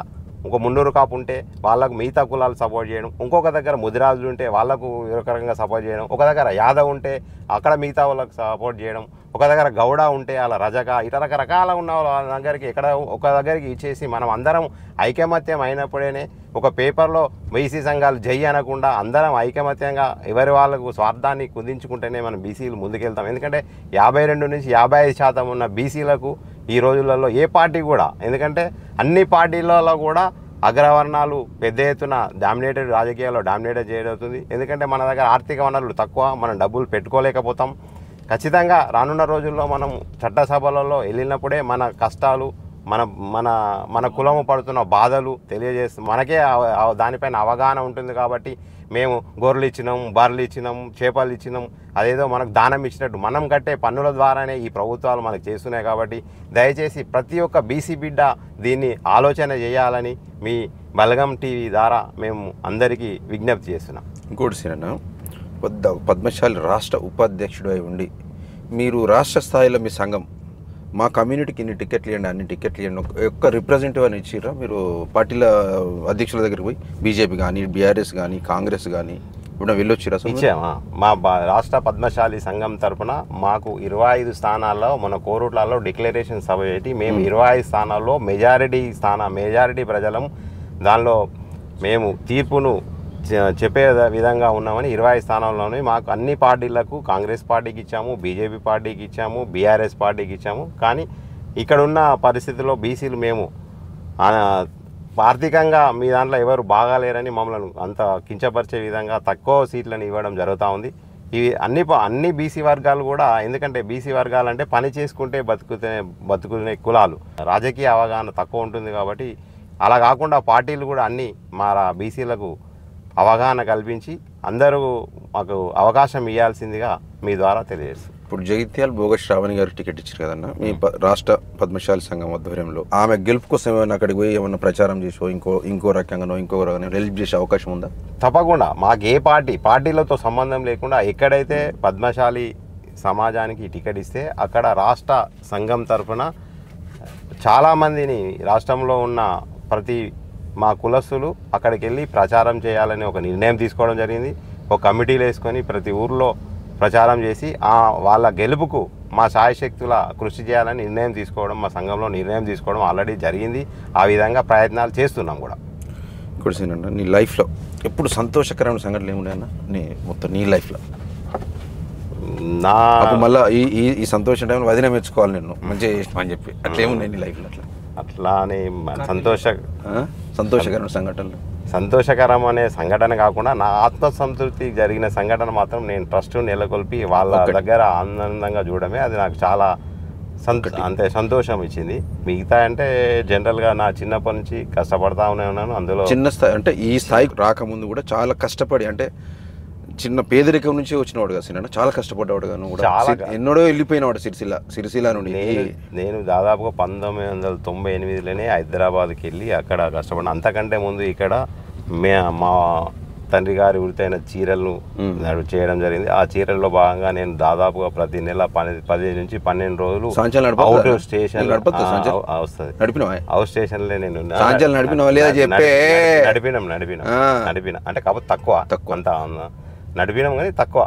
ఒక మున్నూరు కాపు ఉంటే వాళ్ళకు మిగతా కులాలు సపోర్ట్ చేయడం, ఇంకొక దగ్గర ముదిరాజులు ఉంటే వాళ్ళకు ఒక రకంగా సపోర్ట్ చేయడం, ఒక దగ్గర యాదవ్ ఉంటే అక్కడ మిగతా వాళ్ళకు సపోర్ట్ చేయడం, ఒక దగ్గర గౌడ ఉంటే అలా రజక, ఇట్లా రకరకాల ఉన్న వాళ్ళ దగ్గరికి ఒక దగ్గరికి ఇచ్చేసి మనం అందరం ఐకమత్యం అయినప్పుడే ఒక పేపర్లో బీసీ సంఘాలు జై అనకుండా అందరం ఐకమత్యంగా ఎవరి వాళ్ళకు స్వార్థాన్ని కుదించుకుంటేనే మనం బీసీలు ముందుకెళ్తాం. ఎందుకంటే 52 నుంచి 55% ఉన్న బీసీలకు ఈ రోజులలో ఏ పార్టీ కూడా, ఎందుకంటే అన్ని పార్టీలలో కూడా అగ్రవర్ణాలు పెద్ద ఎత్తున రాజకీయాల్లో డామినేట్ చేయబడుతుంది. ఎందుకంటే మన దగ్గర ఆర్థిక వనరులు తక్కువ, మనం డబ్బులు పెట్టుకోలేకపోతాం. ఖచ్చితంగా రానున్న రోజుల్లో మనం చట్టసభలలో వెళ్ళినప్పుడే మన కష్టాలు, మన మన మన కులము పడుతున్న బాధలు తెలియజేస్తూ మనకే దానిపైన అవగాహన ఉంటుంది కాబట్టి మేము గొర్రెలు ఇచ్చినాం, బర్రెలు ఇచ్చినాం, చేపలు ఇచ్చినాం, అదేదో మనకు దానం ఇచ్చినట్టు మనం కట్టే పన్నుల ద్వారానే ఈ ప్రభుత్వాలు మనకు చేస్తున్నాయి. కాబట్టి దయచేసి ప్రతి ఒక్క బీసీ బిడ్డ దీన్ని ఆలోచన చేయాలని మీ బలగం టీవీ ద్వారా మేము అందరికీ విజ్ఞప్తి చేస్తున్నాం. ఇంకోటి సీనన్న, పద్మశాలి రాష్ట్ర ఉపాధ్యక్షుడు అయి ఉండి మీరు రాష్ట్ర స్థాయిలో మీ సంఘం మా కమ్యూనిటీకి ఇన్ని టికెట్లు ఇవ్వండి, అన్ని టికెట్లు ఇవ్వండి, ఒక్క రిప్రజెంటేటివ్ అని ఇచ్చిర్రా మీరు పార్టీల అధ్యక్షుల దగ్గరికి పోయి? బీజేపీ కానీ, బీఆర్ఎస్ కానీ, కాంగ్రెస్ కానీ ఇప్పుడు వెళ్ళొచ్చిరా? ఇచ్చామా? మా రాష్ట్ర పద్మశాలి సంఘం తరఫున మాకు 25 స్థానాల్లో మన కోరుట్లలో డిక్లరేషన్ సభ పెట్టి మేము 25 స్థానాల్లో మెజారిటీ ప్రజలం దానిలో మేము తీర్పును చెప్పే విధంగా ఉన్నామని 25 స్థానాల్లోనే మాకు అన్ని పార్టీలకు, కాంగ్రెస్ పార్టీకి ఇచ్చాము, బీజేపీ పార్టీకి ఇచ్చాము, బీఆర్ఎస్ పార్టీకి ఇచ్చాము. కానీ ఇక్కడున్న పరిస్థితుల్లో బీసీలు మేము ఆర్థికంగా మీ దాంట్లో ఎవరు బాగాలేరని మమ్మల్ని అంత కించపరిచే విధంగా తక్కువ సీట్లను ఇవ్వడం జరుగుతూ ఉంది. ఇవి అన్ని బీసీ వర్గాలు కూడా, ఎందుకంటే బీసీ వర్గాలు అంటే పని చేసుకుంటే బతుకునే కులాలు, రాజకీయ అవగాహన తక్కువ ఉంటుంది. కాబట్టి అలా కాకుండా పార్టీలు కూడా అన్నీ మా బీసీలకు అవగాహన కల్పించి అందరూ మాకు అవకాశం ఇవ్వాల్సిందిగా మీ ద్వారా తెలియజేస్తాం. ఇప్పుడు జగిత్యాల బోగ శ్రావణి గారు టికెట్ ఇచ్చారు కదన్న, మీ రాష్ట్ర పద్మశాలి సంఘం ఆధ్వర్యంలో ఆమె గెలుపు కోసం ఏమైనా అక్కడికి పోయి ఏమన్నా ప్రచారం చేసో ఇంకో రకంగానో హెల్ప్ చేసే అవకాశం ఉందా? తప్పకుండా. మాకు ఏ పార్టీలతో సంబంధం లేకుండా ఎక్కడైతే పద్మశాలి సమాజానికి టికెట్ ఇస్తే అక్కడ రాష్ట్ర సంఘం తరఫున చాలామందిని, రాష్ట్రంలో ఉన్న ప్రతి మా కులస్తులు అక్కడికి వెళ్ళి ప్రచారం చేయాలని ఒక నిర్ణయం తీసుకోవడం జరిగింది. ఒక కమిటీలు వేసుకొని ప్రతి ఊర్లో ప్రచారం చేసి వాళ్ళ గెలుపుకు మా శాయశక్తుల కృషి చేయాలని నిర్ణయం తీసుకోవడం, మా సంఘంలో నిర్ణయం తీసుకోవడం ఆల్రెడీ జరిగింది. ఆ విధంగా ప్రయత్నాలు చేస్తున్నాం కూడా. ఇక్కడ సీనన్న, నీ లైఫ్లో ఎప్పుడు సంతోషకరమైన సంఘటనలు ఏమున్నాయి అన్న? నీ లైఫ్లో మళ్ళీ ఈ సంతోషం టైంలో వదిన మెచ్చుకోవాలి, నేను మంచిగా చేసిన అని చెప్పి అట్లా ఏమున్నాయి నీ లైఫ్లో? అట్లానే సంతోషకరమైన సంఘటనలు, సంతోషకరం అనే సంఘటన కాకుండా నా ఆత్మసంతృప్తి జరిగిన సంఘటన మాత్రం నేను ట్రస్ట్ నెలకొల్పి వాళ్ళ దగ్గర ఆనందంగా చూడడమే అది నాకు చాలా అంతే సంతోషం ఇచ్చింది. మిగతా అంటే జనరల్గా నా చిన్నప్పటి నుంచి కష్టపడతా ఉన్నాను. అందులో చిన్న స్థాయి అంటే ఈ స్థాయికి రాకముందు కూడా చాలా కష్టపడి, అంటే చిన్న పేదరికం నుంచి వచ్చినవాడు కదా సినిమా, చాలా కష్టపడ్డవాడు కానీ కూడా ఎన్నడో వెళ్ళిపోయినవాడు సిరిసిల్ల నుండి. నేను దాదాపుగా 1998లోనే హైదరాబాద్కి వెళ్ళి అక్కడ కష్టపడిన. అంతకంటే ముందు ఇక్కడ మా తండ్రి గారి వృత్తైన చీరలను చేయడం జరిగింది. ఆ చీరల్లో భాగంగా నేను దాదాపుగా ప్రతి నెల 10 నుంచి 12 రోజులు అవుట్ స్టేషన్ వస్తుంది. అవుట్ స్టేషన్లో నేను నడిపిన అంటే కాబట్టి తక్కువ అంత నడిపినాం కానీ తక్కువ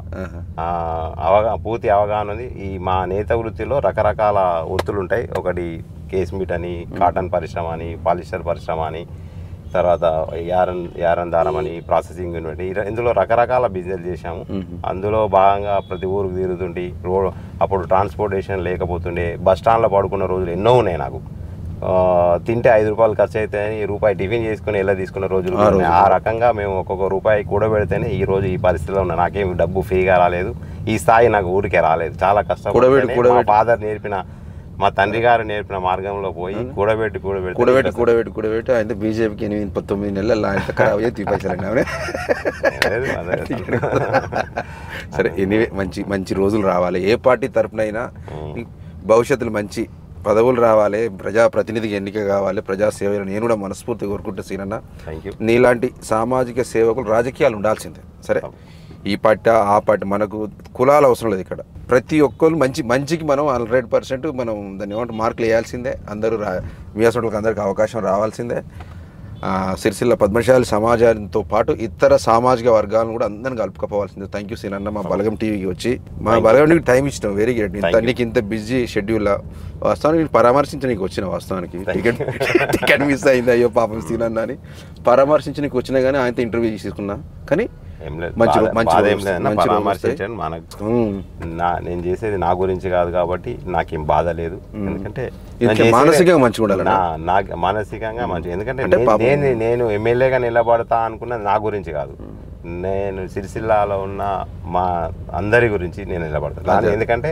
పూర్తి అవగాహన ఉంది. ఈ మా నేత వృత్తిలో రకరకాల వృత్తులు ఉంటాయి. ఒకటి కేస్ మీట్ అని, కాటన్ పరిశ్రమ అని, పాలిస్టర్ పరిశ్రమ అని, తర్వాత యారన్ దారం అని, ప్రాసెసింగ్ యూనిట్, ఇందులో రకరకాల బిజినెస్ చేశాము. అందులో భాగంగా ప్రతి ఊరికి తిరుగుతుంటే అప్పుడు ట్రాన్స్పోర్టేషన్ లేకపోతుండే, బస్ స్టాండ్లో పడుకున్న రోజులు ఎన్నో ఉన్నాయి. నాకు తింటే 5 రూపాయలు ఖర్చు అవుతాయని రూపాయి టిఫిన్ చేసుకుని ఎలా తీసుకున్న రోజులు. ఆ రకంగా మేము ఒక్కొక్క రూపాయి కూడబెడితేనే ఈ రోజు ఈ పరిస్థితిలో ఉన్నా. నాకేమి డబ్బు ఫ్రీగా రాలేదు, ఈ స్థాయి నాకు ఊరికే రాలేదు. చాలా కష్టపడి మా ఫాదర్ నేర్పిన, మా తండ్రి గారు నేర్పిన మార్గంలో పోయి కూడబెట్టి అయితే బీజేపీకి 8-9 నెలలు తీపైసలు. సరే, ఎనీవే మంచి రోజులు రావాలి. ఏ పార్టీ తరఫునైనా భవిష్యత్తులో మంచి పదవులు రావాలి, ప్రజాప్రతినిధికి ఎన్నిక కావాలి, ప్రజాసేవలు నేను కూడా మనస్ఫూర్తిగా కోరుకుంటే సీనన్న, నీలాంటి సామాజిక సేవకులు రాజకీయాలు ఉండాల్సిందే. సరే, ఈ పార్టీ ఆ పార్టీ మనకు కులాలు అవసరం లేదు. ఇక్కడ ప్రతి ఒక్కరు మంచికి మనం 100% మనం దాన్ని ఏమంటే మార్కులు వేయాల్సిందే. అందరూ మీ అసలు అందరికీ అవకాశం రావాల్సిందే. సిరిసిల్ల పద్మశాలి సమాజంతో పాటు ఇతర సామాజిక వర్గాలను కూడా అందరిని కలుపుకోవాల్సిందే. థ్యాంక్ యూ సీనన్న, మా బలగం టీవీకి వచ్చి మా బలగం టీవీకి టైం ఇచ్చినాం. Very good. నీకు ఇంత బిజీ షెడ్యూల్లో వాస్తవానికి పరామర్శించడానికి వచ్చిన, వాస్తవానికి టికెట్ మిస్ అయింది, అయ్యో పాపం సీనన్న అని పరామర్శించడానికి వచ్చినా కానీ ఆయనతో ఇంటర్వ్యూ తీసుకున్నా. కానీ నేను చేసేది నా గురించి కాదు కాబట్టి నాకేం బాధ లేదు. ఎందుకంటే మానసికంగా మంచిగా ఉండాలి, మానసికంగా మంచిగా. ఎందుకంటే నేను ఎమ్మెల్యేగా నిలబడతా అనుకున్నది నా గురించి కాదు, నేను సిరిసిల్లాలో ఉన్న మా అందరి గురించి నేను నిలబడతాను. ఎందుకంటే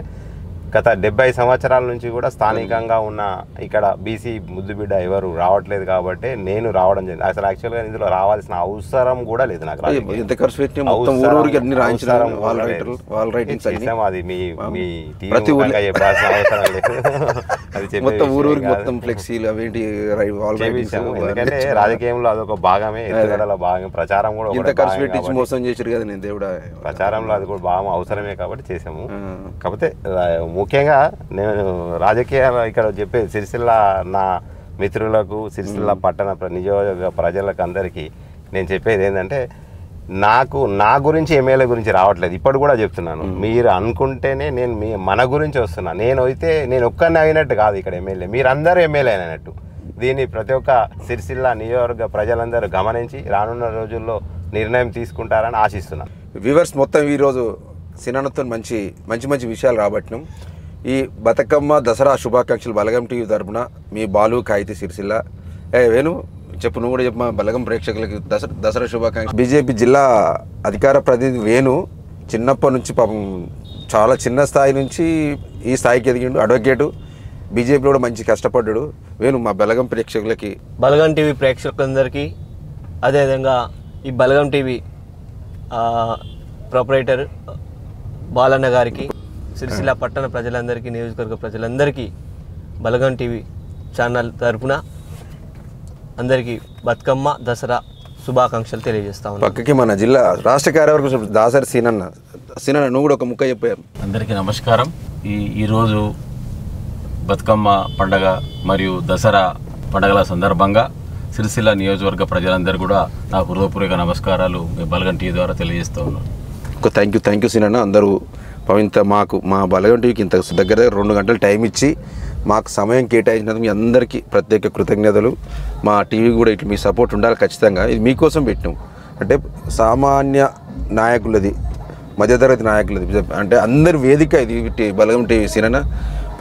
గత 70 సంవత్సరాల నుంచి కూడా స్థానికంగా ఉన్న ఇక్కడ బీసీ ముద్దుబిడ్డ ఎవరు రావట్లేదు కాబట్టి నేను రావడం జరిగింది. అసలు యాక్చువల్గా ఇందులో రావాల్సిన అవసరం కూడా లేదు నాకు. ఎంత ఖర్చు పెట్టి మొత్తం ఊరూరికి అన్ని రాయించారు చేసాము. అది మీ టీవీ ముఖంగా చెప్పాల్సిన అవసరం లేదు. అది మొత్తం ఊరూరికి మొత్తం ఫ్లెక్సీలు అవేంటి చేయించాము. ఎందుకంటే రాజకీయంలో అదొక భాగమే, ఎత్తుగడల భాగం. ప్రచారం కూడా ఇంత ఖర్చు పెట్టి మోసం చేశారు కదా నేను దేవుడా. ప్రచారంలో అది కూడా బాగా అవసరమే కాబట్టి చేసాము. కాకపోతే ముఖ్యంగా నేను రాజకీయాలు ఇక్కడ చెప్పే సిరిసిల్ల నా మిత్రులకు, సిరిసిల్ల పట్టణ నియోజక ప్రజలకు అందరికీ నేను చెప్పేది ఏంటంటే, నా గురించి ఎమ్మెల్యే గురించి రావట్లేదు. ఇప్పుడు కూడా చెప్తున్నాను, మీరు అనుకుంటేనే నేను మన గురించి వస్తున్నా. నేను ఒక్కరిని అయినట్టు కాదు ఇక్కడ ఎమ్మెల్యే, మీరందరూ ఎమ్మెల్యే అయినట్టు. దీన్ని ప్రతి ఒక్క సిరిసిల్ల నియోజక ప్రజలందరూ గమనించి రానున్న రోజుల్లో నిర్ణయం తీసుకుంటారని ఆశిస్తున్నాను. వ్యూవర్స్, మొత్తం ఈరోజు సినానతో మంచి విషయాలు రాబట్టినాం. ఈ బతుకమ్మ దసరా శుభాకాంక్షలు బలగం టీవీ తరపున మీ బాలు కాయితీ సిరిసిల్ల. వేణు చెప్పు, నువ్వు కూడా చెప్పు మా బలగం ప్రేక్షకులకి దసరా శుభాకాంక్షలు. బీజేపీ జిల్లా అధికార ప్రతినిధి వేణు చిన్నప్పటి నుంచి పాపం చాలా చిన్న స్థాయి నుంచి ఈ స్థాయికి ఎదిగిండు. అడ్వకేటు, బీజేపీలో కూడా మంచి కష్టపడ్డాడు. వేణు మా బలగం ప్రేక్షకులకి, బలగం టీవీ ప్రేక్షకులందరికీ, అదేవిధంగా ఈ బలగం టీవీ ప్రొపరేటర్ బాలన్న గారికి, సిరిసిల్ల పట్టణ ప్రజలందరికీ, నియోజకవర్గ ప్రజలందరికీ బలగం టీవీ ఛానల్ తరఫున అందరికీ బతుకమ్మ దసరా శుభాకాంక్షలు తెలియజేస్తా ఉన్నాను. పక్కకి మన జిల్లా రాష్ట్ర కార్యవర్గ దాసరి సీనన్న, నువ్వు కూడా ఒక ముక్క చెప్పారు. అందరికీ నమస్కారం. ఈరోజు బతుకమ్మ పండగ మరియు దసరా పండగల సందర్భంగా సిరిసిల్ల నియోజకవర్గ ప్రజలందరూ కూడా నా హృదయపూర్వక నమస్కారాలు బలగం టీవీ ద్వారా తెలియజేస్తూ ఉన్నాను. థ్యాంక్ యూ సీనన్న. అందరూ మా బలగం టీవీకి ఇంత దగ్గర 2 గంటలు టైం ఇచ్చి మాకు సమయం కేటాయించినందుకు మీ అందరికీ ప్రత్యేక కృతజ్ఞతలు. మా టీవీ కూడా ఇట్లా మీ సపోర్ట్ ఉండాలి ఖచ్చితంగా. ఇది మీకోసం పెట్టినాం. అంటే సామాన్య నాయకులది, మధ్యతరగతి నాయకులది, అంటే అందరి వేదిక ఇది బలగం టీవీ. సీనన్న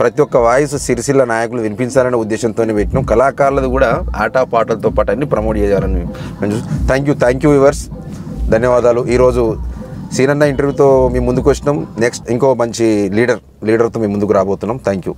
ప్రతి ఒక్క వాయిస్ సిరిసిల్ల నాయకులు వినిపించాలనే ఉద్దేశంతోనే పెట్టినాం. కళాకారులది కూడా ఆటపాటలతో పాటు అన్ని ప్రమోట్ చేయాలని. థ్యాంక్ యూ వ్యూవర్స్, ధన్యవాదాలు. ఈరోజు సీనన్న ఇంటర్వ్యూతో మీ ముందుకు వచ్చినాం. నెక్స్ట్ ఇంకో మంచి లీడర్తో మీ ముందుకు రాబోతున్నాం. Thank you.